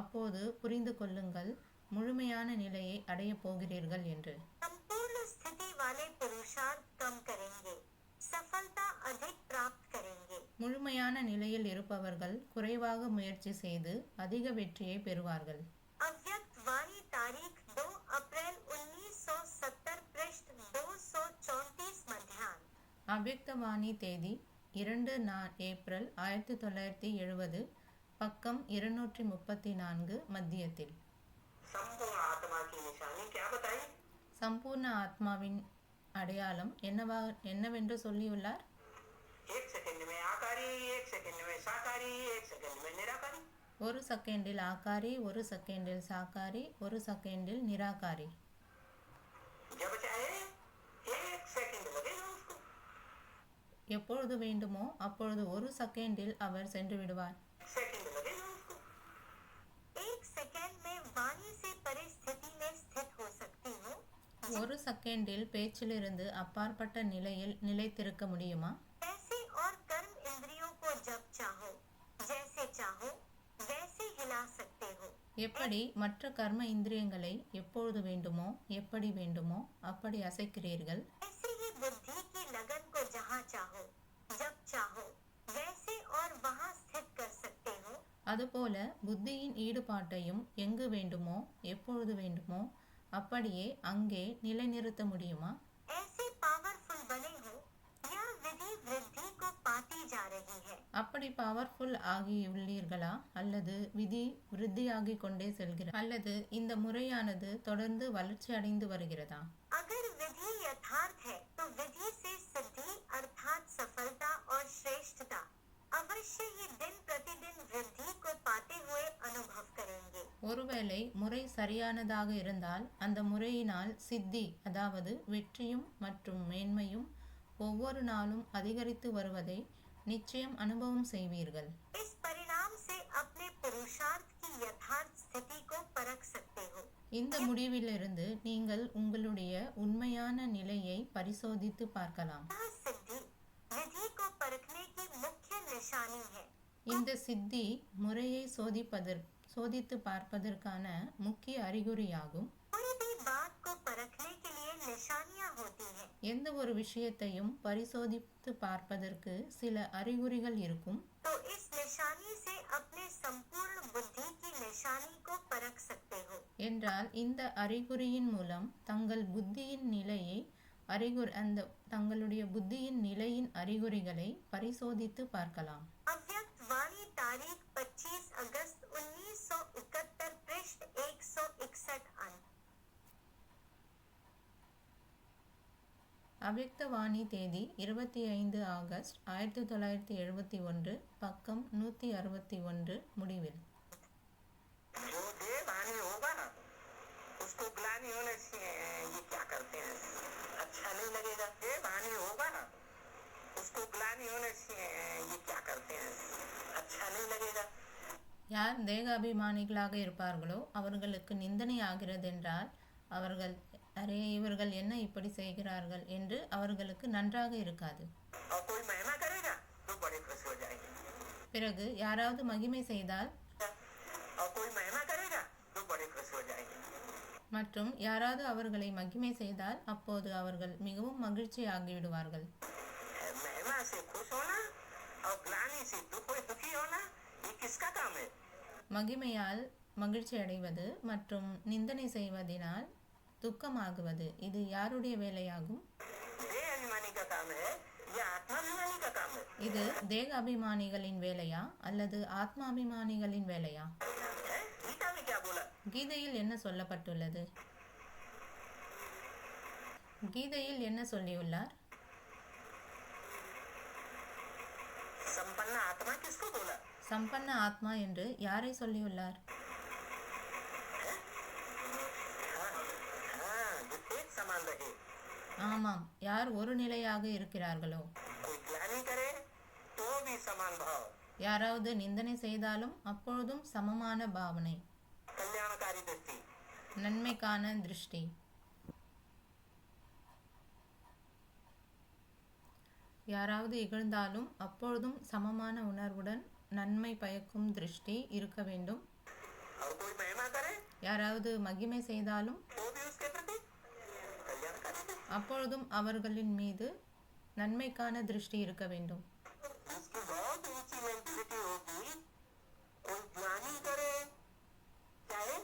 அப்போது புரிந்து கொள்ளுங்கள் முழுமையான நிலையை அடையப் போகிறீர்கள் என்று. संपूर्ण स्थिति वाले पुरुषार्थ कम करेंगे, सफलता अधिक प्राप्त करेंगे. முழுமையான நிலையில் இருப்பவர்கள் குறைவாக முயற்சி செய்து அதிக வெற்றியை பெறுவார்கள். अव्यक्त वाणी तारीख 2 अप्रैल 1970 पृष्ठ 234 मध्याह्न. அவ்யக்தவாணி தேதி 2 ஏப்ரல் 1970 பக்கம் 234 மத்தியத்தில். संपूर्ण आत्मा की निशानी क्या बताई? சம்பூர்ண ஆத்மாவின் அடையாளம் என்னவென்று சொல்லியுள்ளார்? 1 सेकंड में आकारी, 1 सेकंड में साकारी, 1 सेकंड में निराकारी. 1 செகண்டில் ஆகாரி, 1 செகண்டில் சாகாரி, 1 செகண்டில் நிராகாரி. जब चाहे 1 सेकंड लगेगा उसको. எப்பொழுது வேண்டுமோ அப்பொழுது 1 செகண்டில் அவர் சென்று விடுவார். सेकंड लगेगा उसको. 1 सेकंड में वाणी से परिस्थिति में स्थित हो सकती हूँ. 1 செகண்டில் பேச்சிலிருந்து அப்பாற்பட்ட நிலையில் நிலைத்திருக்க முடியுமா? ऐसे और कर्म इंद्रियों को जब चाहो जैसे चाहो वैसे हिला सकते हो. எப்படி மற்ற கர்ம இந்திரியங்களை எப்பொழுது வேண்டுமோ எப்படி வேண்டுமோ அப்படி அசைக்கிறீர்கள். ऐसे ही बुद्धि की लगन को जहाँ चाहो जब चाहो वैसे और वहाँ स्थित कर सकते हो. அதுபோல புத்தியின் ஈடுபாட்டையும் எங்கு வேண்டுமோ எப்பொழுது வேண்டுமோ அப்படியே அங்கே நிலைநிறுத்த முடியுமா? ऐसे पावरफुल बने हो या विधि वृद्धि को पाती जा रही है. அப்படி பவர்ஃபுல் ஆகியுள்ளீர்களா அல்லது விதி விருத்தியாகிக் கொண்டே செல்கிறது அல்லது இந்த முறையானது தொடர்ந்து வளர்ச்சி அடைந்து வருகிறதா? अगर विधि यथार्थ है तो विधि से सिद्धि अर्थात सफलता और श्रेष्ठता अवश्य ही दिन प्रतिदिन वृद्धि को पाते हुए अनुभव करेंगे. ஒருவேளை முறை சரியானதாக இருந்தால் அந்த முறையினால் சித்தி அதாவது வெற்றியும் மற்றும் மேன்மையும் ஒவ்வொரு நாளும் அதிகரித்து வருவதை நிச்சயம் அனுபவம் செய்வீர்கள். इस परिणाम से अपने पुरुषार्थ की यथार्थ स्थिति को परख सकते हो. இந்த முடிவிலிருந்து நீங்கள் உங்களுடைய உண்மையான நிலையை பரிசோதித்து பார்க்கலாம். यह सिद्धि विधि को परखने की मुख्य निशानी है. இந்த சித்தி முறையை சோதித்து பார்ப்பதற்கான முக்கிய அறிகுறியாகும். कोई भी बात को परखने के लिए निशानियां होती हैं. எந்த ஒரு விஷயத்தையும் பரிசோதித்து பார்ப்பதற்கு சில அறிகுறிகள் இருக்கும். तो इस निशानी से अपने संपूर्ण बुद्धि की निशानी को परख सकते हो. என்றால் இந்த அறிகுறியின் மூலம் தங்கள் புத்தியின் நிலையை தங்களுடைய புத்தியின் நிலையின் அறிகுறிகளை பரிசோதித்து பார்க்கலாம். अव्यक्त वाणी तारीख 25 अगस्त 1971 पृष्ठ 161 अंक. அவ்யக்தவாணி தேதி 25 ஆகஸ்ட் 1971 பக்கம் 161 முடிவில். जो देवानी होगा उसको ग्लानि होने से ये क्या करते हैं, अच्छा नहीं लगेगा. देवानी होगा उसको ग्लानि होने से ये क्या करते हैं, अच्छा नहीं लगेगा. யார் தேகாபிமானிகளாக இருப்பார்களோ அவர்களுக்கு நிந்தனை ஆகிறது என்றால் அவர்கள் அரே இவர்கள் என்ன இப்படி செய்கிறார்கள் என்று அவர்களுக்கு நன்றாக இருக்காது. और कोई महिमा करेगा तो बड़े खुश हो जाएंगे. பிறகு யாராவது மகிமை செய்தால் और कोई महिमा करेगा तो बड़े खुश हो जाएंगे. மற்றும் யாராவது அவர்களை மகிமை செய்தால் அப்போது அவர்கள் மிகவும் மகிழ்ச்சி ஆகிவிடுவார்கள். महिमा से खुश होना और ग्लानि से दुखी होना ये किसका काम है? மகிமையால் மகிழ்ச்சி அடைவது மற்றும் நிந்தனை செய்வதனால் துக்கமாகுவது இது யாருடைய வேலையாகும்? देह अभिमानी का काम है या आत्माभिमानी का काम है? இது தேக அபிமானிகளின் வேலையா அல்லது ஆத்மாபிமானிகளின் வேலையா? गीता में क्या बोला? கீதையில் என்ன சொல்லப்பட்டுள்ளது? கீதையில் என்ன சொல்லியுள்ளார்? संपन्न आत्मा किसको बोला? சம்பன்ன ஆத்மா என்று யாரை சொல்லியுள்ளார்? हाँ, जो एक समान रहे. ஆமாம், யார் ஒரு நிலையாக இருக்கிறார்களோ. कोई ग्लानि करे तो भी समान भाव. யாராவது நிந்தனை செய்தாலும் அப்பொழுதும் சமமான பாவனை, कल्याणकारी दृष्टि. நன்மைக்கான திருஷ்டி. யாராவது இகழ்ந்தாலும் அப்பொழுதும் சமமான உணர்வுடன் நன்மை பயக்கும் திருஷ்டி இருக்க வேண்டும். और யாராவது மகிமை செய்தாலும் वो भी उसके प्रति कल्याणकारी है। அப்பொழுதும் அவர்களின் மீது நன்மைக்கான திருஷ்டி இருக்க வேண்டும். जिसकी बहुत ऊंची मेंटेलिटी होगी, कोई ज्ञानी करे चाहे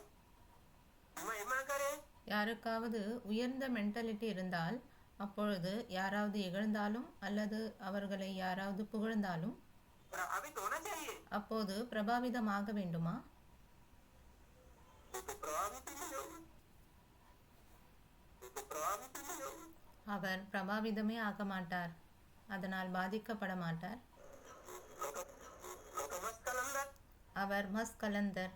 महिमा करे, யாருக்காவது உயர்ந்த மென்டாலிட்டி இருந்தால் அப்பொழுது யாராவது இகழ்ந்தாலும் அல்லது அவர்களை யாராவது புகழ்ந்தாலும் प्रभावित होना चाहिए। அப்போது பிரபாவிதமாக வேண்டுமா? वो तो प्रभावित ही नहीं होगी, वो तो प्रभावित ही नहीं होगी। அவர் பிரபாவிதமே ஆக மாட்டார், அதனால் பாதிக்கப்பட மாட்டார். वो तो बस कलंदर, அவர் மஸ்கலந்தர்,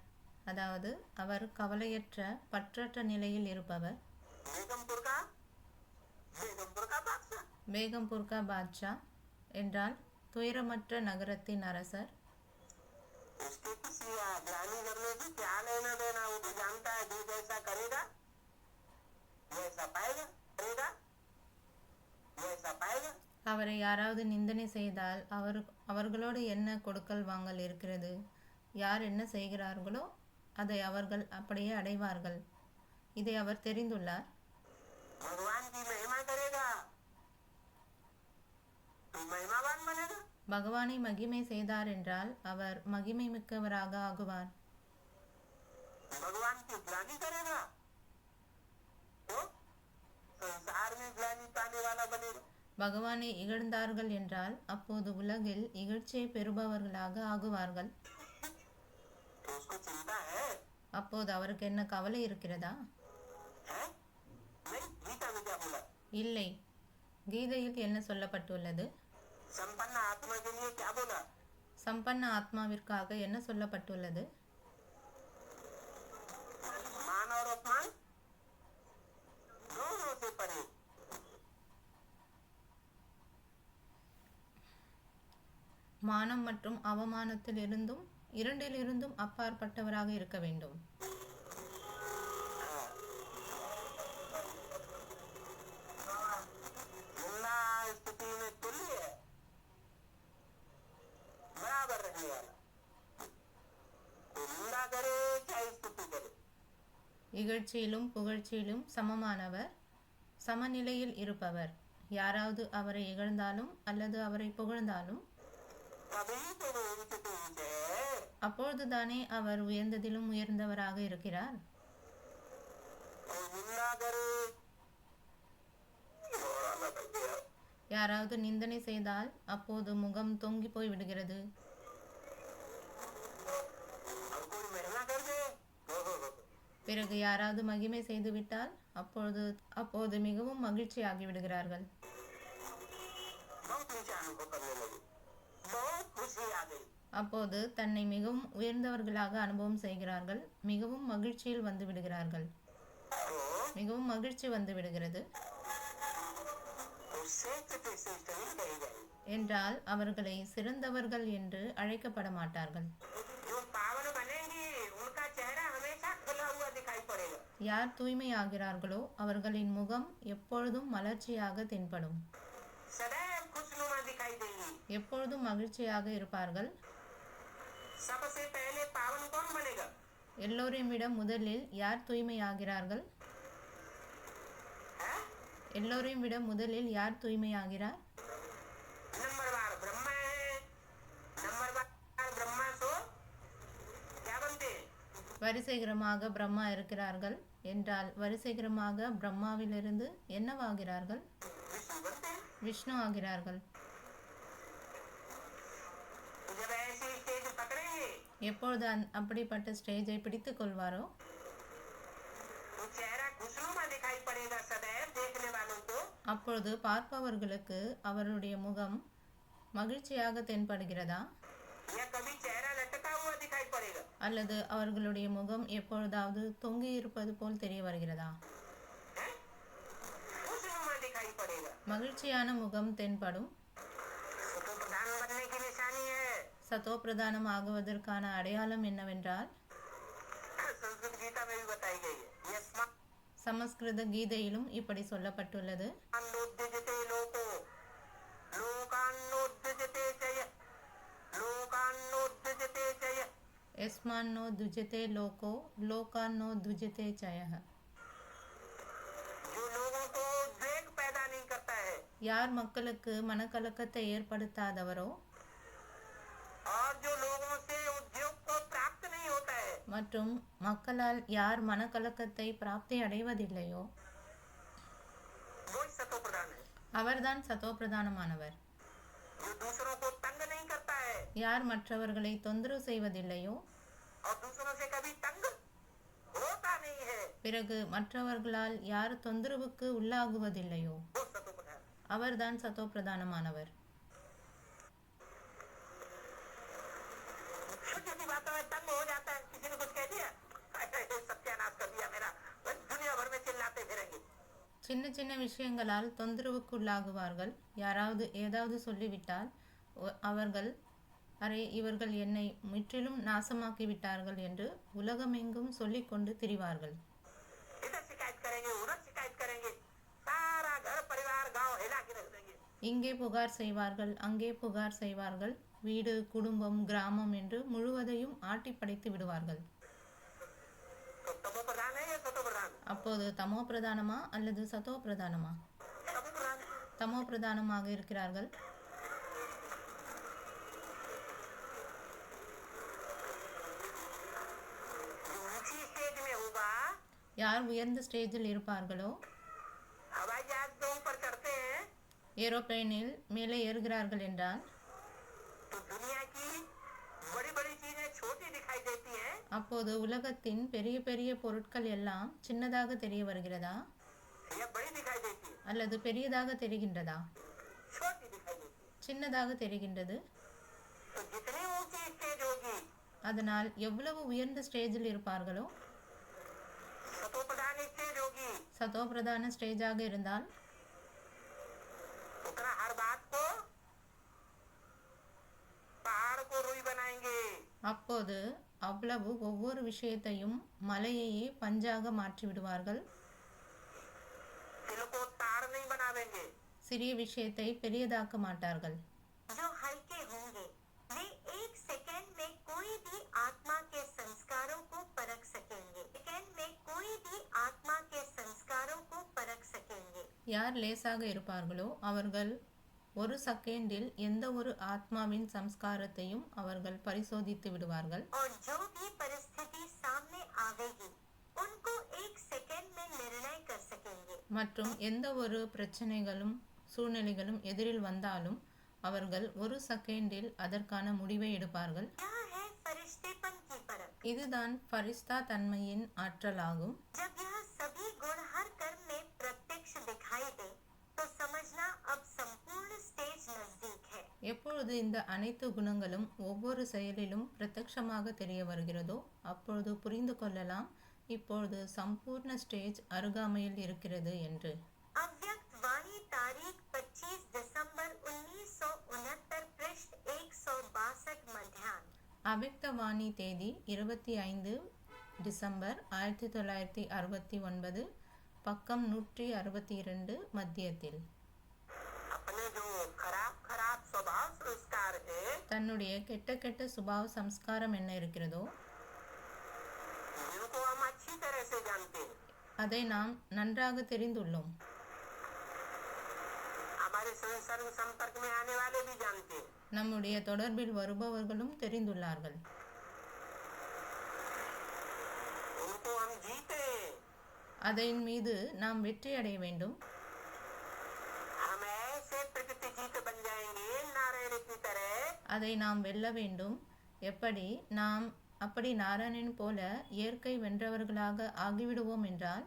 அதாவது அவர் கவலையற்ற பற்றற்ற நிலையில் இருப்பவர். बेगमपुर का बादशाह, பேகம்பூர் கா பாட்ஷா என்றால் துயரமற்ற நகரத்தின் அரசர். उसके किसी ज्ञानी करने से क्या लेना देना, वो तो जानता है जो जैसा करेगा वैसा पाएगा, करेगा वैसा पाएगा। அவரை யாராவது நிந்தனை செய்தால் அவர்களோடு என்ன கொடுக்கல் வாங்கல் இருக்கிறது, யார் என்ன செய்கிறார்களோ அதை அவர்கள் அப்படியே அடைவார்கள். இதை அவர் தெரிந்துள்ளார். भगवान की महिमा करेगा तो महिमावान बनेगा, பகவானை மகிமை செய்தார் என்றால் அவர் மகிமை மிக்கவராக ஆகுவார். भगवान की ग्लानि करेगा तो संसार में ग्लानि पाने वाला बनेगा। பகவானை இகழ்ந்தார்கள் என்றால் அப்போது உலகில் இகழ்ச்சியை பெறுபவர்களாக ஆகுவார்கள். तो उसको चिंता है அப்போது அவருக்கு என்ன கவலை இருக்கிறதா? नहीं, गीता में क्या बोला, இல்லை. கீதையில் என்ன சொல்லப்பட்டுள்ளது? संपन्न आत्मा के लिए क्या बोला, சம்பன்ன ஆத்மாவிற்காக என்ன சொல்லப்பட்டுள்ளது? मान और अपमान दोनों से परे। மானம் மற்றும் அவமானத்தில் இருந்தும் இரண்டிலிருந்தும் அப்பாற்பட்டவராக இருக்க வேண்டும். निंदा स्थिति में तुल्य है, बराबर रहने वाला, तो निंदा करे चाहे स्तुति करे, இகழ்ச்சியிலும் புகழ்ச்சியிலும் சமமானவர், சமநிலையில் இருப்பவர். யாராவது அவரை இகழ்ந்தாலும் அல்லது அவரை புகழ்ந்தாலும் तभी तो वो ऊंचे से ऊंचे है। அப்பொழுதுதானே அவர் உயர்ந்ததிலும் உயர்ந்தவராக இருக்கிறார். कोई निंदा करे घोड़ा लटक गया, யாராவது நிந்தனை செய்தால் அப்போது முகம் தொங்கி போய் விடுகிறது. और कोई महिमा कर दे பிறகு யாராவது மகிமை செய்துவிட்டால் அப்போது மிகவும் மகிழ்ச்சியாகி விடுகிறார்கள். बहुत ऊंचा अनुभव करने लगे, बहुत खुशी आ गई। அப்போது தன்னை மிகவும் உயர்ந்தவர்களாக அனுபவம் செய்கிறார்கள், மிகவும் மகிழ்ச்சியில் வந்து விடுகிறார்கள், तो மிகவும் மகிழ்ச்சி வந்து விடுகிறது. श्रेष्ठ से श्रेष्ठ नहीं कही गई। என்றால் அவர்களை சிறந்தவர்கள் என்று அழைக்கப்பட மாட்டார்கள். जो पावन बनेंगी उनका चेहरा हमेशा खुला हुआ दिखाई पड़ेगा, யார் தூய்மையாகிறார்களோ அவர்களின் முகம் எப்பொழுதும் மலர்ச்சியாக தென்படும், सदैव खुशनुमा दिखाई देंगी। எப்பொழுதும் மகிழ்ச்சியாக இருப்பார்கள். सबसे पहले पावन कौन बनेगा, எல்லோரையும் விட முதலில் யார் தூய்மையாகிறார்கள்? है? எல்லோரையும் விட முதலில் யார் தூய்மையாகிறார்? नंबरवार ब्रह्मा है, नंबरवार ब्रह्मा सो क्या बनते हैं? வரிசைகரமாக பிரம்மா இருக்கிறார்கள் என்றால் வரிசைகரமாக பிரம்மாவிலிருந்து என்னவாகிறார்கள்? विष्णु बनते हैं। விஷ்ணு ஆகிறார்கள். जब ऐसी स्टेज पकड़ेंगे எப்பொழுது அப்படிப்பட்ட ஸ்டேஜை பிடித்துக் கொள்வாரோ तो चेहरा खुशनुमा दिखाई पड़ेगा सदैव देखने वालों को। அப்பொழுது பார்ப்பவர்களுக்கு அவருடைய முகம் மகிழ்ச்சியாக தென்படுகிறதா या कभी चेहरा लटका हुआ दिखाई पड़ेगा, அல்லது அவர்களுடைய முகம் எப்பொழுதாவது தொங்கி இருப்பது போல் தெரிய வருகிறதா? है? खुशनुमा दिखाई पड़ेगा। மகிழ்ச்சியான முகம் தென்படும். तो प्रधान बनने की निशानी है। சதோ பிரதானம் ஆகுவதற்கான அடையாளம் என்னவென்றால் संस्कृत गीता में भी बताई गई है, यस्मात् சமஸ்கிருத கீதையிலும் இப்படி சொல்லப்பட்டுள்ளது. लोकान्नोद्यजते लोको लोकान्नोद्यजते चय लोकान्नोद्यजते चय यस्मान्नो द्विजते लोको लोकान्नो द्विजते चयः. जो लोगों को उद्वेग पैदा नहीं करता है யார் மக்களுக்கு மனக்கலக்கத்தை ஏற்படுத்தாதவரோ और जो लोगों से उद्योग को प्राप्त नहीं होता है மற்றும் மக்களால் யார் மனக்கலக்கத்தை பிராப்தி அடைவதில்லையோ वो ही सतो प्रधान है। அவர்தான் சதோபிரதானமானவர். जो दूसरों को तंग नहीं करता है யார் மற்றவர்களை தொந்தரவு செய்வதில்லையோ और दूसरों से कभी तंग होता नहीं है பிறகு மற்றவர்களால் யார் தொந்தரவுக்கு உள்ளாகுவதில்லையோ वो सतो प्रधान। அவர்தான் சதோபிரதானமானவர். छोटी छोटी बातों में तंग हो जाता है, किसी ने कुछ कह दिया सत्यानाश कर दिया मेरा, बस दुनिया भर में चिल्लाते फिरेंगे। சின்ன சின்ன விஷயங்களால் தொந்தரவுக்கு உள்ளாகுவார்கள். யாராவது ஏதாவது சொல்லிவிட்டால் அவர்கள் அரே இவர்கள் என்னை முற்றிலும் நாசமாக்கி விட்டார்கள் என்று உலகமெங்கும் சொல்லிக்கொண்டு திரிவார்கள். इधर शिकायत करेंगे उधर शिकायत करेंगे, सारा घर परिवार गांव हिला के रख देंगे। இங்கே புகார் செய்வார்கள், அங்கே புகார் செய்வார்கள், வீடு குடும்பம் கிராமம் என்று முழுவதையும் ஆட்டி படைத்து விடுவார்கள். तो तमो प्रधान है या सतो प्रधान? அப்போது தமோ பிரதானமா அல்லது சதோ பிரதானமா? तमो प्रधान। தமோ பிரதானமாக இருக்கிறார்கள். जो ऊंची स्टेज में होगा, யார் உயர்ந்த ஸ்டேஜில் இருப்பார்களோ हवाई जहाज के ऊपर चढ़ते हैं ஏரோப்ளேனில் மேலே ஏறுகிறார்கள் என்றால் तो दुनिया की बड़ी बड़ी चीजें छोटी दिखाई देती हैं அப்போது உலகத்தின் பெரிய பெரிய பொருட்கள் எல்லாம் சின்னதாக தெரிய வருகிறதா या बड़ी दिखाई देती है? அல்லது பெரியதாக தெரிகின்றதா? छोटी दिखाई देती है। சின்னதாக தெரிகின்றது. तो जितनी ऊंची स्टेज होगी அதனால் எவ்வளவு உயர்ந்த ஸ்டேஜில் இருப்பார்களோ सतो प्रधान स्टेज होगी சதோ பிரதான ஸ்டேஜாக இருந்தால் उतना हर बात को पहाड़ को रुई बनाएंगे। அப்போது அவ்வளவு ஒவ்வொரு விஷயத்தையும் மலையையே பஞ்சாக மாற்றி விடுவார்கள். दिल को ताड़ नहीं बनावेंगे। சிறிய விஷயத்தை பெரியதாக்க மாட்டார்கள். जो हल्के होंगे वे एक सेकंड में कोई भी आत्मा के संस्कारों को परख सकेंगे। सेकंड में कोई भी आत्मा के संस्कारों को परख सकेंगे। யார் லேசாக இருப்பார்களோ அவர்கள் ஒரு செகண்டில் எந்த ஒரு ஆத்மாவின் சம்ஸ்காரத்தையும் அவர்கள் பரிசோதித்து விடுவார்கள். और जो भी परिस्थिति सामने आवेगी उनको एक सेकंड में निर्णय कर सकेंगे। மற்றும் எந்த ஒரு பிரச்சனைகளும் சூழ்நிலைகளும் எதிரில் வந்தாலும் அவர்கள் ஒரு செகண்டில் அதற்கான முடிவை எடுப்பார்கள். यह है फरिश्तेपन की परख। இதுதான் ஃபரிஸ்தா தன்மையின் ஆற்றலாகும். जब यह सभी गुण हर कर्म में प्रत्यक्ष दिखाई दे तो समझना अब संपूर्ण स्टेज नजदीक है। எப்பொழுது இந்த அனைத்து குணங்களும் ஒவ்வொரு செயலிலும் பிரத்யட்சமாக தெரிய வருகிறதோ அப்பொழுது புரிந்து கொள்ளலாம் இப்பொழுது சம்பூர்ண ஸ்டேஜ் அருகாமையில் இருக்கிறது என்று. अव्यक्त वाणी तारीख 25 दिसंबर 1969 पृष्ठ 162 मध्याह्न। அவ்யக்தவாணி தேதி 25 டிசம்பர் 1969 பக்கம் 162 மத்தியத்தில். अपने जो खराब खराब स्वभाव संस्कार है தன்னுடைய கெட்ட கெட்ட சுபாவ சம்ஸ்காரம் என்ன இருக்கிறதோ जिनको हम अच्छी तरह से जानते हैं, அதை நாம் நன்றாக தெரிந்துள்ளோம். हमारे संसर्ग संपर्क में आने वाले भी जानते हैं। நம்முடைய தொடர்பில் வருபவர்களும் தெரிந்துள்ளார்கள். उनको हम जीते, அதன் மீது நாம் வெற்றி அடைய வேண்டும். हम ऐसे प्रकृति जीत बन जाएंगे नारायण की तरह அதை நாம் வெல்ல வேண்டும். எப்படி நாம் அப்படி நாராயணன் போல இயற்கை வென்றவர்களாக ஆகிவிடுவோம் என்றால்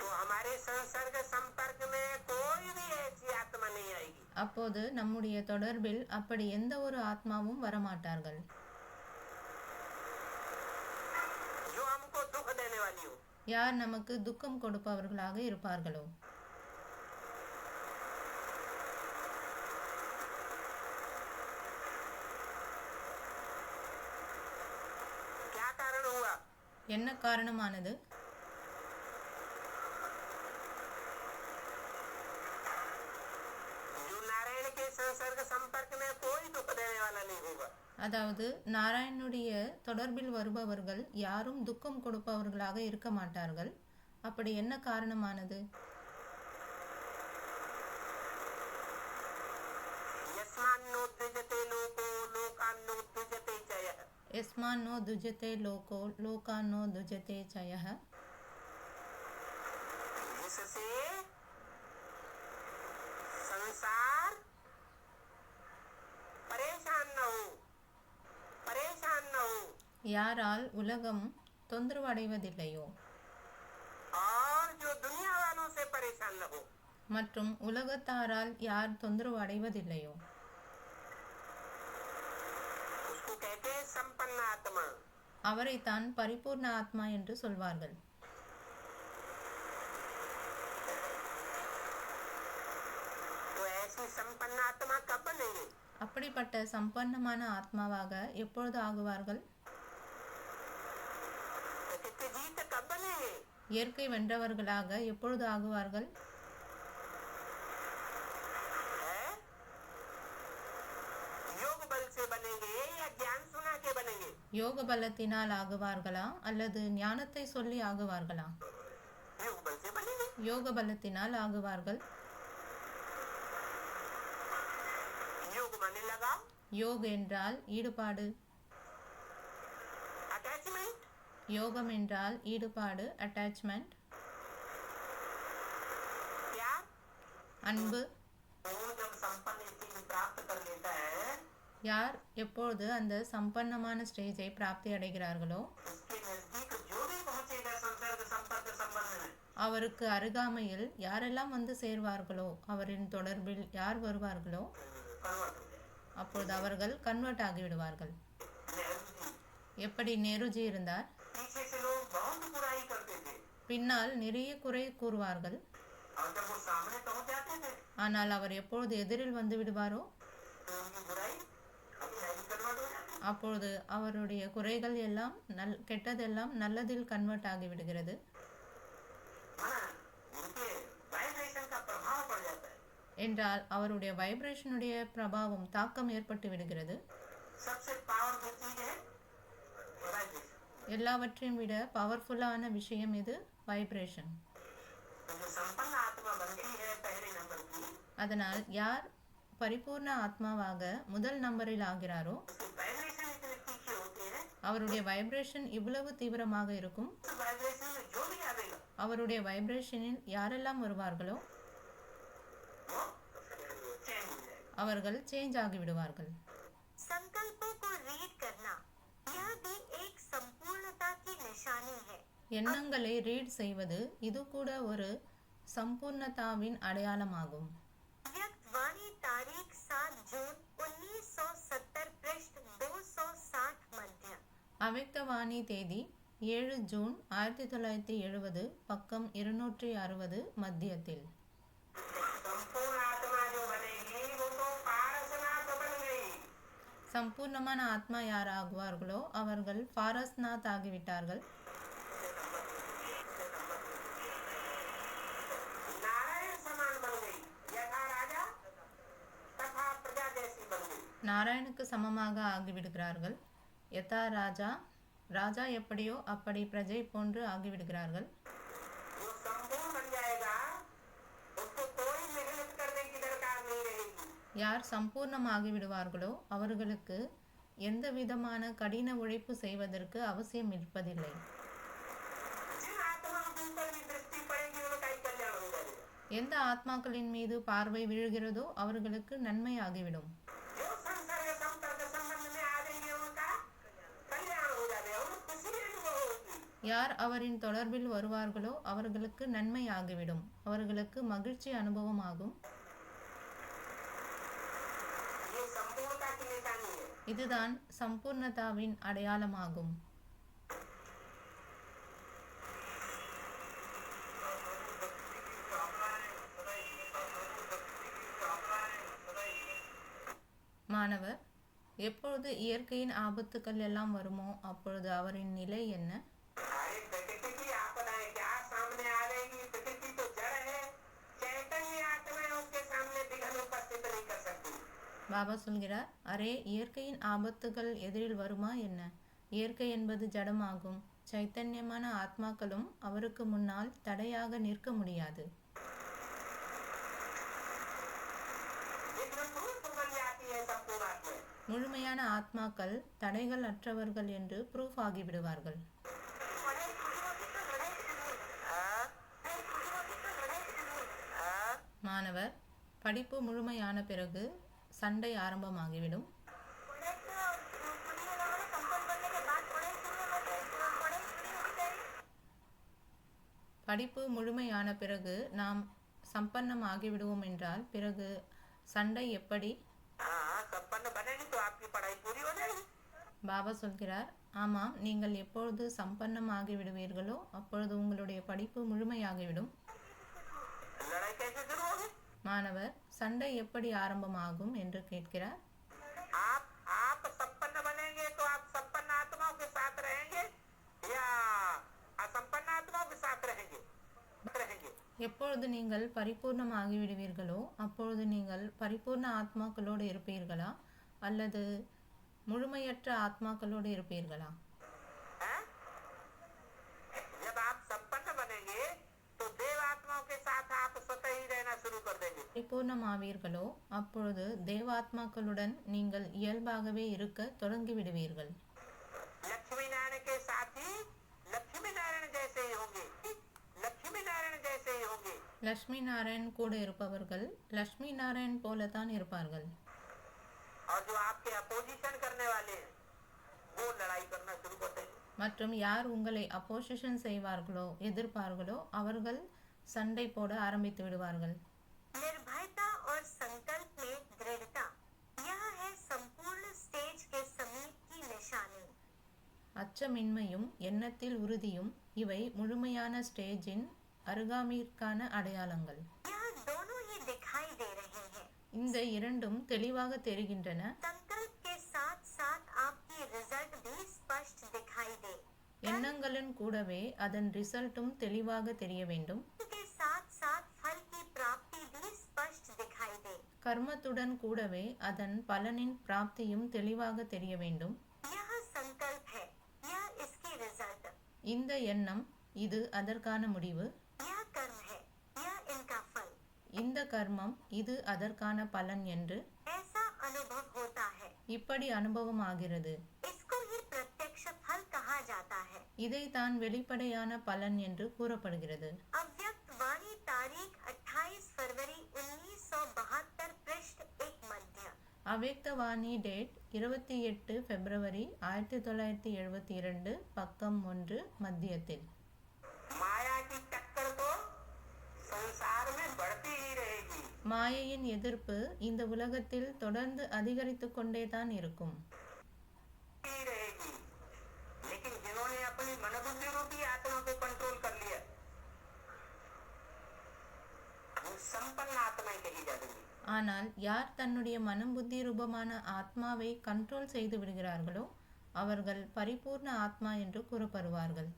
तो हमारे संसर्ग संपर्क में कोई भी ऐसी आत्मा नहीं आएगी அப்போது நம்முடைய தொடர்பில் அப்படி எந்த ஒரு ஆத்மாவும் வரமாட்டார்கள் जो हमको दुख देने वाली हो। யார் நமக்கு துக்கம் கொடுப்பவர்களாக இருப்பார்களோ. क्या कारण हुआ? என்ன காரணமானது? जो नारायण के संसर्ग संपर्क में कोई दुख देने वाला नहीं होगा। அதாவது நாராயணனுடைய தொடர்பில் வருபவர்கள் யாரும் துக்கம் கொடுப்பவர்களாக இருக்க மாட்டார்கள். அப்படி என்ன காரணமானது? यस्मान्नोद्विजते लोको लोकान्नोद्विजते चयः। यस्मान्नो दुजते लोको लोकान्नो दुजते चयः। जिससे संसार परेशान न हो, परेशान न हो, யாரால் உலகம் தொந்தரவு அடைவதில்லையோ और जो दुनिया वालों से परेशान न हो, மற்றும் உலகத்தாரால் யார் தொந்தரவு அடைவதில்லையோ उसको कहते हैं संपन्न आत्मा। அவரைத்தான் பரிபூர்ண ஆத்மா என்று சொல்வார்கள். तो ऐसी संपन्न आत्मा कब बनेंगे? அப்படிப்பட்ட சம்பன்னமான ஆத்மாவாக எப்பொழுது ஆகுவார்கள்? प्रकृति जीत कब बनेंगे? இயற்கை வென்றவர்களாக எப்பொழுது ஆகுவார்கள்? है? योग बल से बनेंगे या ज्ञान सुना के बनेंगे? யோக பலத்தினால் ஆகுவார்களா அல்லது ஞானத்தை சொல்லி ஆகுவார்களா? योग बल से बनेंगे। யோக பலத்தினால் ஆகுவார்கள். योग माने लगाओ, யோக் என்றால் ஈடுபாடு, अटैचमेंट, யோகம் என்றால் ஈடுபாடு, அட்டாச்மெண்ட், प्यार। அன்பு. वो जब संपन्न स्थिति प्राप्त कर लेता है, யார் எப்பொழுது அந்த சம்பன்னமான ஸ்டேஜை பிராப்தி அடைகிறார்களோ उसके नजदीक जो भी पहुंचेगा संसर्ग संपर्क संबंध में, அவருக்கு அருகாமையில் யாரெல்லாம் வந்து சேர்வார்களோ, அவரின் தொடர்பில் யார் வருவார்களோ कन्वर्ट हो जाए। அப்பொழுது அவர்கள் கன்வெர்ட் ஆகிவிடுவார்கள். नेहरू जी, எப்படி நேருஜி இருந்தார், पीछे से लोग बहुत बुराई करते थे பின்னால் நிறைய குறை கூறுவார்கள். और जब वो सामने पहुंच जाते थे ஆனால் அவர் எப்பொழுது எதிரில் வந்து விடுவாரோ तो उनकी बुराई अच्छाई में कन्वर्ट हो जाती। அப்பொழுது அவருடைய குறைகள் எல்லாம் கெட்டதெல்லாம் நல்லதில் கன்வெர்ட் ஆகிவிடுகிறது. हाँ, उनके वाइब्रेशन का प्रभाव पड़ जाता है। என்றால் அவருடைய வைப்ரேஷனுடைய பிரபாவம் தாக்கம் ஏற்பட்டு விடுகிறது. सबसे पावरफुल चीज है वाइब्रेशन। எல்லாவற்றையும் விட பவர்ஃபுல்லான விஷயம் இது வைப்ரேஷன். तो जो संपन्न आत्मा बनती है पहले नंबर की, அதனால் யார் பரிபூர்ண ஆத்மாவாக முதல் நம்பரில் ஆகிறாரோ उसके वाइब्रेशन इतने तीखे होते हैं, அவருடைய வைப்ரேஷன் இவ்வளவு தீவிரமாக இருக்கும். उस वाइब्रेशन में जो भी आवेगा அவருடைய வைப்ரேஷனில் யாரெல்லாம் வருவார்களோ वो चेंज हो जाएगा। அவர்கள் சேஞ்ச் ஆகிவிடுவார்கள். संकल्पों को रीड करना यह भी एक संपूर्णता की निशानी है। எண்ணங்களை ரீட் செய்வது இது கூட ஒரு சம்பூர்ணதாவின் அடையாளமாகும். व्यक्तवाणी तारीख 7 जून 1970 पृष्ठ 260 मध्य। அவ்யக்தவாணி தேதி 7 ஜூன் 1970 பக்கம் 260 மத்தியத்தில். संपूर्ण आत्मा जो बनेगी वो तो पारसनाथ बन गई। சம்பூர்ணமான ஆத்மா யார் ஆகுவார்களோ அவர்கள் பாரஸ்நாத் ஆகிவிட்டார்கள். नारायण समान बन गई, यथा राजा तथा प्रजा जैसी बन गई। நாராயணுக்கு சமமாக ஆகிவிடுகிறார்கள். யதா ராஜா, ராஜா எப்படியோ அப்படி பிரஜை போன்று ஆகிவிடுகிறார்கள். जो संपूर्ण बन जाएगा उसको कोई मेहनत करने की दरकार नहीं रहेगी। யார் சம்பூர்ணமாகி விடுவார்களோ அவர்களுக்கு எந்த விதமான கடின உழைப்பு செய்வதற்கு அவசியம் இருப்பதில்லை. जिन आत्माओं के ऊपर भी दृष्टि पड़ेगी उनका ही कल्याण हो जाएगा। எந்த ஆத்மாக்களின் மீது பார்வை விழுகிறதோ அவர்களுக்கு நன்மை ஆகிவிடும். जो संसर्ग संपर्क संबंध में आ जाएंगे उनका कल्याण हो जाएगा, उन्हें खुशी अनुभव होगी। யார் அவரின் தொடர்பில் வருவார்களோ அவர்களுக்கு நன்மை ஆகிவிடும், அவர்களுக்கு மகிழ்ச்சி அனுபவமாகும். ये संपूर्णता की निशानी है। இதுதான் சம்பூர்ணதாவின் அடையாளமாகும். மாணவர், எப்பொழுது இயற்கையின் ஆபத்துக்கள் எல்லாம் வருமோ அப்பொழுது அவரின் நிலை என்ன? अरे प्रकृति की आपदाएं क्या सामने आ रहेगी? प्रकृति तो जड़ है, चैतन्य आत्मा उसके सामने विघ्न उपस्थित नहीं कर सकती। பாபா சொல்கிறார், அரே, இயற்கையின் ஆபத்துகள் எதிரில் வருமா என்ன? இயற்கை என்பது ஜடமாகும். சைத்தன்யமான ஆத்மாக்களும் அவருக்கு முன்னால் தடையாக நிற்க முடியாது. एकदम प्रूफ बन जाती है संपूर्ण आत्मा। முழுமையான ஆத்மாக்கள் தடைகள் அற்றவர்கள் என்று ப்ரூஃப் ஆகிவிடுவார்கள். हाँ? हाँ? மாணவர், படிப்பு முழுமையான பிறகு சண்டை ஆரம்பமாகிவிடும். படிப்பு முழுமையான பிறகு நாம் சம்பன்னம் ஆகிவிடுவோம் என்றால் பிறகு சண்டை எப்படி? हाँ, संपन्न बनेगी तो आपकी पढ़ाई पूरी हो जाएगी। பாபா சொல்கிறார், ஆமாம், நீங்கள் எப்பொழுது சம்பன்னம் ஆகிவிடுவீர்களோ அப்பொழுது உங்களுடைய படிப்பு முழுமையாகிவிடும். लड़ाई कैसे शुरू होगी? மாணவர், சண்டை எப்படி ஆரம்பமாகும் என்று கேட்கிறார். आप संपन्न बनेंगे तो आप संपन्न आत्माओं के साथ रहेंगे या असंपन्न आत्माओं के साथ रहेंगे? எப்பொழுது நீங்கள் பரிபூர்ணம் ஆகிவிடுவீர்களோ அப்பொழுது நீங்கள் பரிபூர்ண ஆத்மாக்களோடு இருப்பீர்களா அல்லது முழுமையற்ற ஆத்மாக்களோடு இருப்பீர்களா? हैं? जब आप संपन्न बनेंगे तो देव आत्माओं के साथ आप स्वतः ही रहना शुरू कर देंगे। பரிபூர்ணம் ஆவீர்களோ அப்பொழுது தேவாத்மாக்களுடன் நீங்கள் இயல்பாகவே இருக்க தொடங்கிவிடுவீர்கள். लक्ष्मी नारायण के साथ ही लक्ष्मी नारायण जैसे ही होंगे। लक्ष्मी नारायण जैसे ही होंगे। லக்ஷ்மி நாராயண் கூட இருப்பவர்கள் லக்ஷ்மி நாராயண் போலத்தான் இருப்பார்கள். और जो आपके अपोजिशन करने वाले हैं वो लड़ाई करना शुरू कर देंगे। மற்றும் யார் உங்களை அப்போசிஷன் செய்வார்களோ எதிர்ப்பார்களோ அவர்கள் சண்டை போட ஆரம்பித்து விடுவார்கள். निर्भयता और संकल्प में दृढ़ता, यह है संपूर्ण स्टेज के समीप की निशानी। அச்சமின்மையும் எண்ணத்தில் உறுதியும் இவை முழுமையான ஸ்டேஜின் அருகாமைக்கான அடையாளங்கள். यह दोनों ही दिखाई दे रहे हैं। இந்த இரண்டும் தெளிவாக தெரிகின்றன. संकल्प के साथ साथ आपकी रिजल्ट भी स्पष्ट दिखाई दे। எண்ணங்களின் கூடவே அதன் ரிசல்ட்டும் தெளிவாக தெரிய வேண்டும். के साथ साथ फल की प्राप्ति भी स्पष्ट दिखाई दे। கர்மத்துடன் கூடவே அதன் பலனின் பிராப்தியும் தெளிவாக தெரிய வேண்டும். यह संकल्प है, यह इसकी रिजल्ट। இந்த எண்ணம் இது அதற்கான முடிவு. यह कर्म है, यह इनका फल। இந்த கர்மம் இது அதற்கான பலன் என்று ऐसा अनुभव होता है। இப்படி அனுபவம் ஆகிறது. इसको ही प्रत्यक्ष फल कहा जाता है। இதைத்தான் வெளிப்படையான பலன் என்று கூறப்படுகிறது. अव्यक्त वाणी तारीख 28 फरवरी 1972 पृष्ठ 1 मध्य। அவ்யக்தவாணி டேட் 28 பிப்ரவரி 1972 பக்கம் 1 மத்தியத்தில். माया की टक्कर तो संसार में बढ़ती ही रहेगी। மாயையின் எதிர்ப்பு இந்த உலகத்தில் தொடர்ந்து அதிகரித்து கொண்டே தான் இருக்கும். ही रहेगी। लेकिन जिन्होंने अपनी मनोबुद्धि रूपी आत्मा को कंट्रोल कर लिया वो संपन्न आत्माएं कही जाएंगी। ஆனால் யார் தன்னுடைய மனம் புத்தி ரூபமான ஆத்மாவை கண்ட்ரோல் செய்து விடுகிறார்களோ அவர்கள் பரிபூர்ண ஆத்மா என்று கூறப்படுவார்கள்.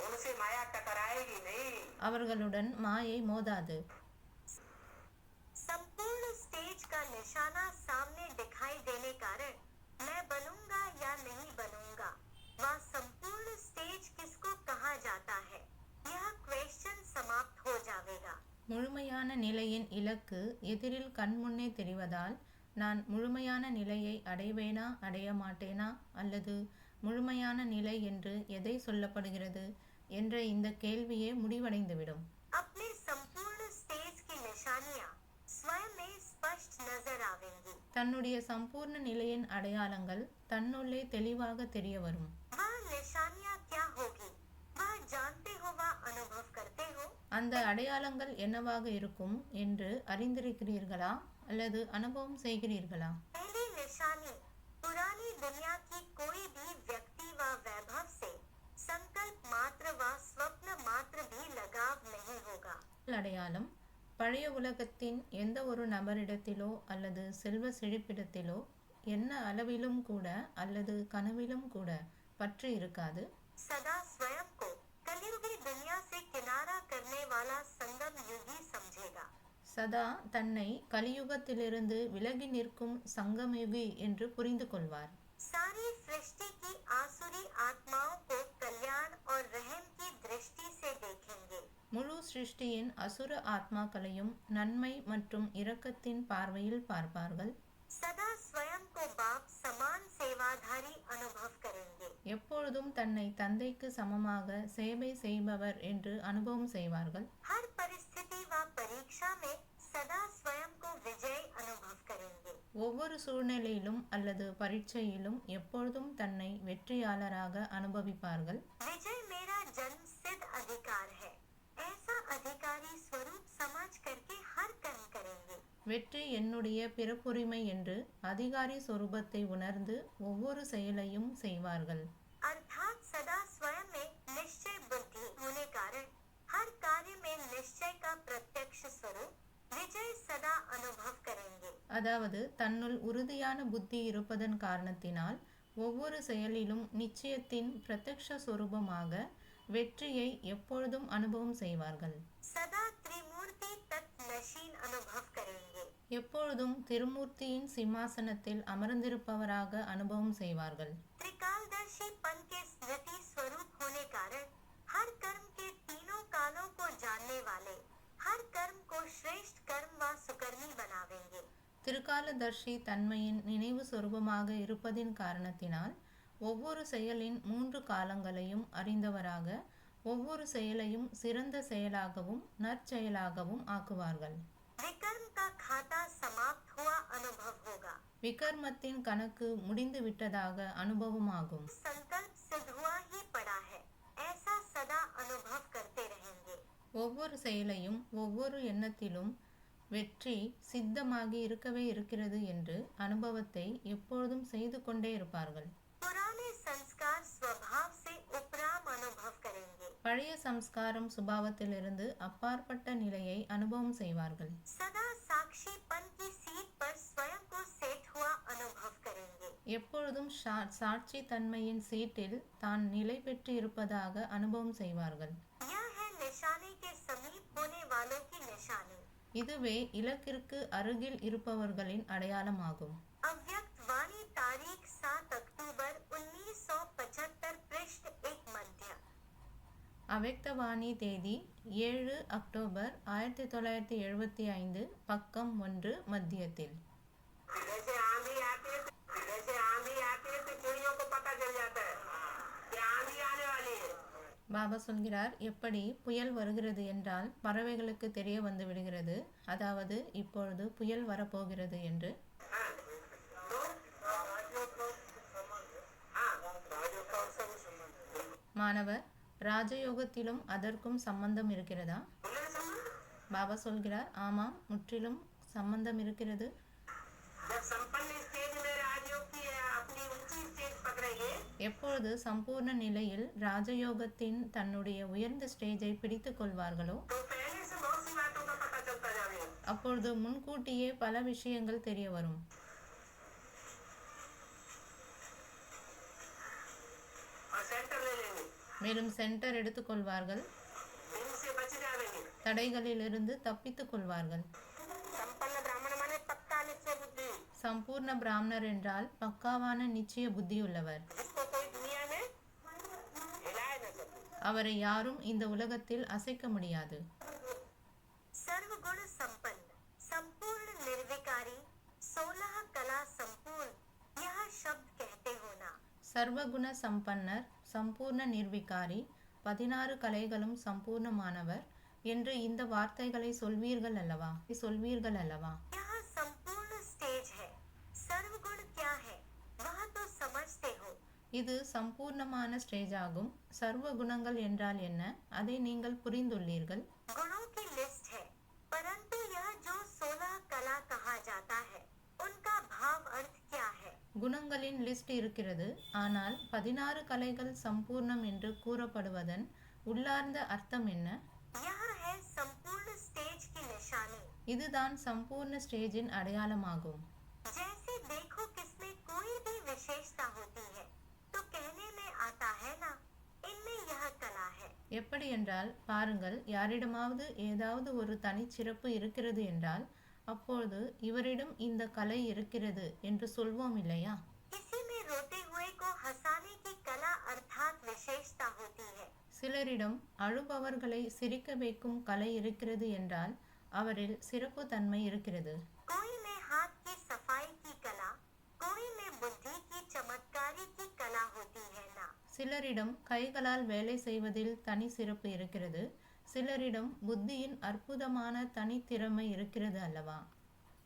उनसे माया टकराएगी नहीं। அவர்களுடன் மாயை மோதாது. संपूर्ण स्टेज का निशाना सामने दिखाई देने कारण मैं बनूंगा या नहीं बनूंगा, वह संपूर्ण स्टेज किसको कहा जाता है, यह क्वेश्चन समाप्त हो जाएगा। முழுமையான நிலையின் இலக்கு எதிரில் கண்முன்னே தெரிவதால் நான் முழுமையான நிலையை அடைவேனா அடைய மாட்டேனா அல்லது முழுமையான நிலை என்று எதை சொல்லப்படுகிறது என்ற இந்த கேள்வியே முடிவடைந்துவிடும். अपने संपूर्ण स्टेज की निशानियां स्वयं में स्पष्ट नजर आवेंगी। தன்னுடைய சம்பூர்ண நிலையின் அடையாளங்கள் தன்னுள்ளே தெளிவாக தெரிய வரும். वह निशानियां क्या होगी, वह जानते हो, वह अनुभव करते हो। அந்த अடையாளங்கள் என்னவாக இருக்கும் என்று அறிந்திருக்கிறீர்களா அல்லது அனுபவம் செய்கிறீர்களா? पहली निशानी, पुरानी दुनिया की कोई भी व्यक्ति व वैभव से संकल्प मात्र व स्वप्न मात्र भी लगाव नहीं होगा। அடையாளம், பழைய உலகத்தின் எந்த ஒரு நபரிடத்திலோ அல்லது செல்வ செழிப்பிடத்திலோ என்ன அளவிலும் கூட அல்லது கனவிலும் கூட பற்று இருக்காது. सदा स्वयं को कलियुगी दुनिया से किनारा करने वाला संगम युगी समझेगा। சதா தன்னை கலியுகத்திலிருந்து விலகி நிற்கும் சங்கமயுகி என்று புரிந்து கொள்வார். सारी सृष्टि की आसुरी आत्माओं को कल्याण और रहम की दृष्टि से देखेंगे. முழு சிருஷ்டியின் அசுர ஆத்மாக்களையும் நன்மை மற்றும் இரக்கத்தின் பார்வையில் பார்ப்பார்கள். सदा स्वयं को बाप समान सेवाधारी अनुभव करेंगे. எப்பொழுதும் தன்னை தந்தைக்கு சமமாக சேவை செய்பவர் என்று அனுபவம் செய்வார்கள். हर परिस्थिति व परीक्षा में सदा स्वयं को विजयी अनुभव करेंगे. ஒவ்வொரு சூழ்நிலையிலும் அல்லது பரீட்சையிலும் எப்பொழுதும் தன்னை வெற்றியாளராக அனுபவிப்பார்கள். विजय मेरा जन्म सिद्ध अधिकार है. ऐसा अधिकारी स्वरूप समझ करके हर कर्म करेंगे. வெற்றி என்னுடைய பிறப்புரிமை என்று அதிகாரி சொரூபத்தை உணர்ந்து ஒவ்வொரு செயலையும் செய்வார்கள். अर्थात सदा स्वयं में निश्चय बुद्धि होने कारण हर कार्य में निश्चय का प्रत्यक्ष स्वरूप विजय सदा अनुभव करेंगे. அதாவது தன்னுள் உறுதியான புத்தி இருப்பதன் காரணத்தினால் ஒவ்வொரு செயலிலும் நிச்சயத்தின் பிரத்யக்ஷ சொரூபமாக வெற்றியை எப்பொழுதும் அனுபவம் செய்வார்கள். सदा त्रिमूर्ति तत्व नशीन अनुभव करेंगे. எப்பொழுதும் திருமூர்த்தியின் சிம்மாசனத்தில் அமர்ந்திருப்பவராக அனுபவம் செய்வார்கள். त्रिकालदर्शी पन के स्मृति स्वरूप होने कारण हर कर्म के तीनों कालों को जानने वाले हर कर्म को श्रेष्ठ कर्म व सुकर्मी बनावेंगे. திருக்காலதர்ஷி தன்மையின் நினைவு சொரூபமாக இருப்பதின் காரணத்தினால் ஒவ்வொரு செயலின் 3 காலங்களையும் அறிந்தவராக ஒவ்வொரு செயலையும் சிறந்த செயலாகவும் நற்செயலாகவும் ஆக்குவார்கள். विकर्म का खाता समाप्त हुआ अनुभव होगा. விகர்மத்தின் கணக்கு முடிந்து விட்டதாக அனுபவமாகும். संकल्प सिद्ध हुआ ही पड़ा है. ऐसा सदा अनुभव करते रहेंगे. ஒவ்வொரு செயலையும் ஒவ்வொரு எண்ணத்திலும் வெற்றி சித்தமாகி இருக்கவே இருக்கிறது என்று அனுபவத்தை எப்பொழுதும் செய்து கொண்டே இருப்பார்கள். पुराने संस्कार स्वभाव से उपराम अनुभव करेंगे. பழைய சம்ஸ்காரம் சுபாவத்திலிருந்து அப்பாற்பட்ட நிலையை அனுபவம் செய்வார்கள். सदा साक्षीपन की सीट पर स्वयं को सेट हुआ अनुभव करेंगे. எப்பொழுதும் சாட்சி தன்மையின் சீட்டில் தான் நிலை பெற்று இருப்பதாக அனுபவம் செய்வார்கள். यह है निशाने के समीप होने वालों की निशानी. இதுவே இலக்கிற்கு அருகில் இருப்பவர்களின் அடையாளமாகும். अव्यक्त वाणी तारीख 7 अक्टूबर 1975 पृष्ठ 1 मध्य. அவ்யக்தவாணி தேதி 7 அக்டோபர் 1975 பக்கம் 1 மத்தியத்தில். जैसे आंधी आती है तो चिड़ियों को पता चल जाता है कि आंधी आने वाली है. பாபா சொல்கிறார், எப்படி புயல் வருகிறது என்றால் பறவைகளுக்கு தெரிய வந்து விடுகிறது, அதாவது இப்பொழுது புயல் வரப்போகிறது என்று. மாணவர், ராஜயோகத்திலும் அதற்கும் சம்பந்தம் இருக்கிறதா? பாபா சொல்கிறார், ஆமாம், முற்றிலும் சம்பந்தம் இருக்கிறது. जब संपन्न स्टेज में राजयोग की अपनी ऊंची स्टेज पकड़ेंगे எப்பொழுது சம்பூர்ண நிலையில் ராஜயோகத்தின் தன்னுடைய உயர்ந்த ஸ்டேஜை பிடித்துக் கொள்வார்களோ तो पहले से बहुत सी बातों का पता चलता जाएगा. அப்பொழுது முன்கூட்டியே பல விஷயங்கள் தெரிய வரும். और सेंटर ले लेंगे, மேலும் சென்டர் எடுத்துக்கொள்வார்கள், दिन से बच जाएंगे. தடைகளிலிருந்து தப்பித்துக் கொள்வார்கள். संपन्न ब्राह्मण माने पक्का निश्चय बुद्धि, சம்பூர்ண பிராமணர் என்றால் பக்காவான நிச்சய புத்தியுள்ளவர். जिसको कोई दुनिया में हिला न सके. அவரை யாரும் இந்த உலகத்தில் அசைக்க முடியாது. सर्वगुण संपन्न, संपूर्ण निर्विकारी, 16 कला संपूर्ण, यह शब्द कहते होना. சர்வகுண சம்பன்னர், சம்பூர்ண நிர்விகாரி, 16 கலைகளும் சம்பூர்ணமானவர் என்று இந்த வார்த்தைகளை சொல்வீர்கள் அல்லவா? यह संपूर्ण स्टेज है. सर्वगुण क्या है वह तो समझते हो. இது சம்பூர்ணமான ஸ்டேஜ் ஆகும். சர்வ குணங்கள் என்றால் என்ன, அதை நீங்கள் புரிந்துள்ளீர்கள். गुणों की लिस्ट है, परंतु यह जो 16 कला कहा जाता है उनका भाव अर्थ क्या है? குணங்களின் லிஸ்ட் இருக்கிறது, ஆனால் 16 கலைகள் சம்பூர்ணம் என்று கூறப்படுவதன் உள்ளார்ந்த அர்த்தம் என்ன? यह है संपूर्ण स्टेज की निशानी. இதுதான் சம்பூர்ண ஸ்டேஜின் அடையாளமாகும். जैसे देखो किसमें कोई भी विशेषता होती है तो कहने में आता है ना, इनमें यह कला है. எப்படி என்றால் பாருங்கள், யாரிடமாவது ஏதாவது ஒரு தனிச்சிறப்பு இருக்கிறது என்றால் அப்பொழுது இவரிடம் இந்த கலை இருக்கிறது என்று சொல்வோம் இல்லையா? किसी में रोते हुए को हंसाने की कला अर्थात विशेषता होती है। சிலரிடம் அழுபவர்களை சிரிக்க வைக்கும் கலை இருக்கிறது என்றால் அவரில் சிறப்பு தன்மை இருக்கிறது. कोई में हाथ की सफाई की कला, कोई में बुद्धि की चमत्कारी की कला होती है ना। சிலரிடம் கைகளால் வேலை செய்வதில் தனி சிறப்பு இருக்கிறது, சிலரிடம் புத்தியின் அற்புதமான தனித்திறமை இருக்கிறது அல்லவா?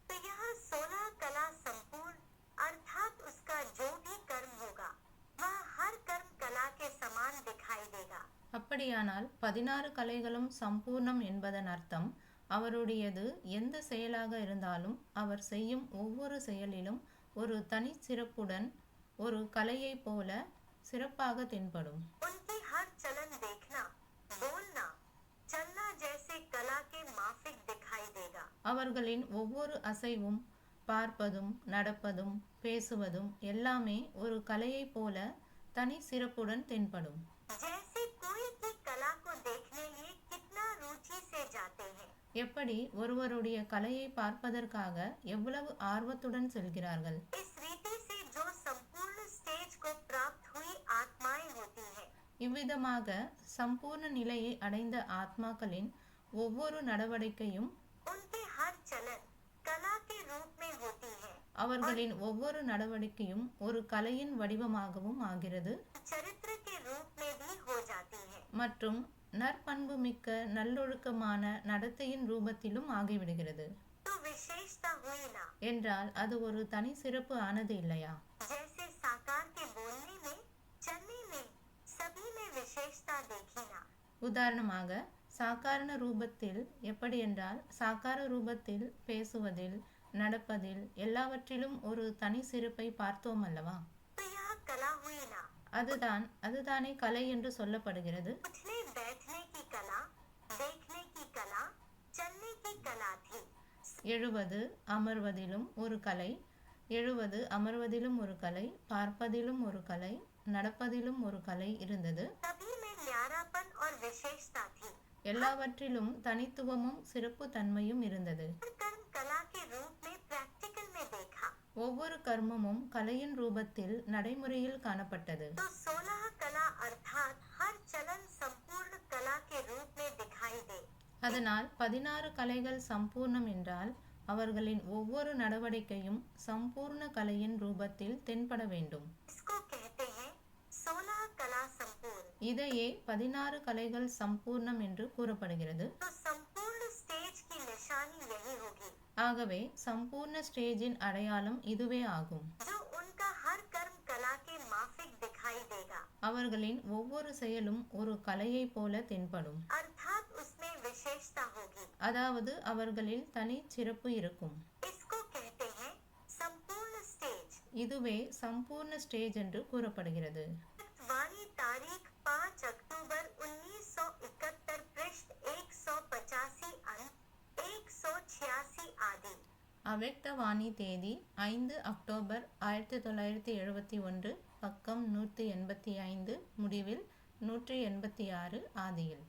तो यह 16 कला संपूर्ण अर्थात उसका जो भी कर्म होगा वह हर कर्म कला के समान दिखाई देगा। அப்படியானால் 16 கலைகளும் சம்பூர்ணம் என்பதன் அர்த்தம் அவருடையது எந்த செயலாக இருந்தாலும் அவர் செய்யும் ஒவ்வொரு செயலிலும் ஒரு தனி சிறப்புடன் ஒரு கலையைப் போல சிறப்பாக தென்படும். उनकी हर चलन देखना, बोलना, चलना जैसे कला के माफिक दिखाई देगा। அவர்களின் ஒவ்வொரு அசைவும், பார்ப்பதும் நடப்பதும் பேசுவதும் எல்லாமே ஒரு கலையைப் போல தனி சிறப்புடன் தென்படும். जैसे कोई की कला को देखने लिए कितना रुचि से जाते हैं। எப்படி ஒருவருடைய கலையை பார்ப்பதற்காக எவ்வளவு ஆர்வத்துடன் செல்கிறார்கள். इस रीति से जो संपूर्ण स्टेज को प्राप्त हुई आत्माएं होती हैं, இவ்விதமாக சம்பூர்ண நிலையை அடைந்த ஆத்மாக்களின் ஒவ்வொரு நடவடிக்கையும் उनके हर चलन कला के रूप में होती है। அவர்களின் ஒவ்வொரு நடவடிக்கையும் ஒரு கலையின் வடிவமாகவும் ஆகிறது चरित्र के रूप में भी हो जाती है। மற்றும் நற்பண்புமிக்க நல்லொழுக்கமான நடத்தையின் ரூபத்திலும் ஆகிவிடுகிறது. तो विशेषता हुई ना। என்றால் அது ஒரு தனி சிறப்பு ஆனது இல்லையா? जैसे साकार के बोलने में, चलने में, सभी में विशेषता देखी ना। உதாரணமாக சாக்காரண ரூபத்தில் எப்படி என்றால் சாக்கார ரூபத்தில் பேசுவதில் நடப்பதில் எல்லாவற்றிலும் ஒரு தனி சிறப்பை பார்த்தோம் அல்லவா? तो यह कला हुई ना। அதுதானே கலை என்று சொல்லப்படுகிறது. उठने बैठने की कला, देखने की कला, चलने की कला थी। எழுவது அமர்வதிலும் ஒரு கலை, எழுவது அமர்வதிலும் ஒரு கலை, பார்ப்பதிலும் ஒரு கலை, நடப்பதிலும் ஒரு கலை இருந்தது. सभी में न्यारापन और विशेषता थी। எல்லாவற்றிலும் தனித்துவமும் சிறப்பு தன்மையும் இருந்தது. हर कर्म कला के रूप में प्रैक्टिकल में देखा ஒவ்வொரு கர்மமும் கலையின் ரூபத்தில் நடைமுறையில் காணப்பட்டது. तो 16 कला अर्थात हर चलन संपूर्ण कला के रूप में दिखाई दे। அதனால் 16 கலைகள் சம்பூர்ணம் என்றால் அவர்களின் ஒவ்வொரு நடவடிக்கையும் சம்பூர்ண கலையின் ரூபத்தில் தென்பட வேண்டும். इसको कहते हैं 16 कला संपूर्ण। இதையே 16 கலைகள் சம்பூர்ணம் என்று கூறப்படுகிறது. तो संपूर्ण स्टेज की निशानी यही होगी। ஆகவே சம்பூர்ண ஸ்டேஜின் அடையாளம் இதுவே ஆகும். जो उनका हर कर्म कला के माफिक दिखाई देगा, அவர்களின் ஒவ்வொரு செயலும் ஒரு கலையைப் போல தென்படும். अर्थात उसमें विशेषता होगी। அதாவது அவர்களில் தனி சிறப்பு இருக்கும். इसको कहते हैं संपूर्ण स्टेज। இதுவே சம்பூர்ண ஸ்டேஜ் என்று கூறப்படுகிறது. वाली तारीख 5 अक्टूबर 1971 पृष्ठ 185 अंक 186 आदि। அவ்யக்த வாணி தேதி 5 அக்டோபர் 1971 பக்கம் 185 முடிவில் 186 ஆதியில்.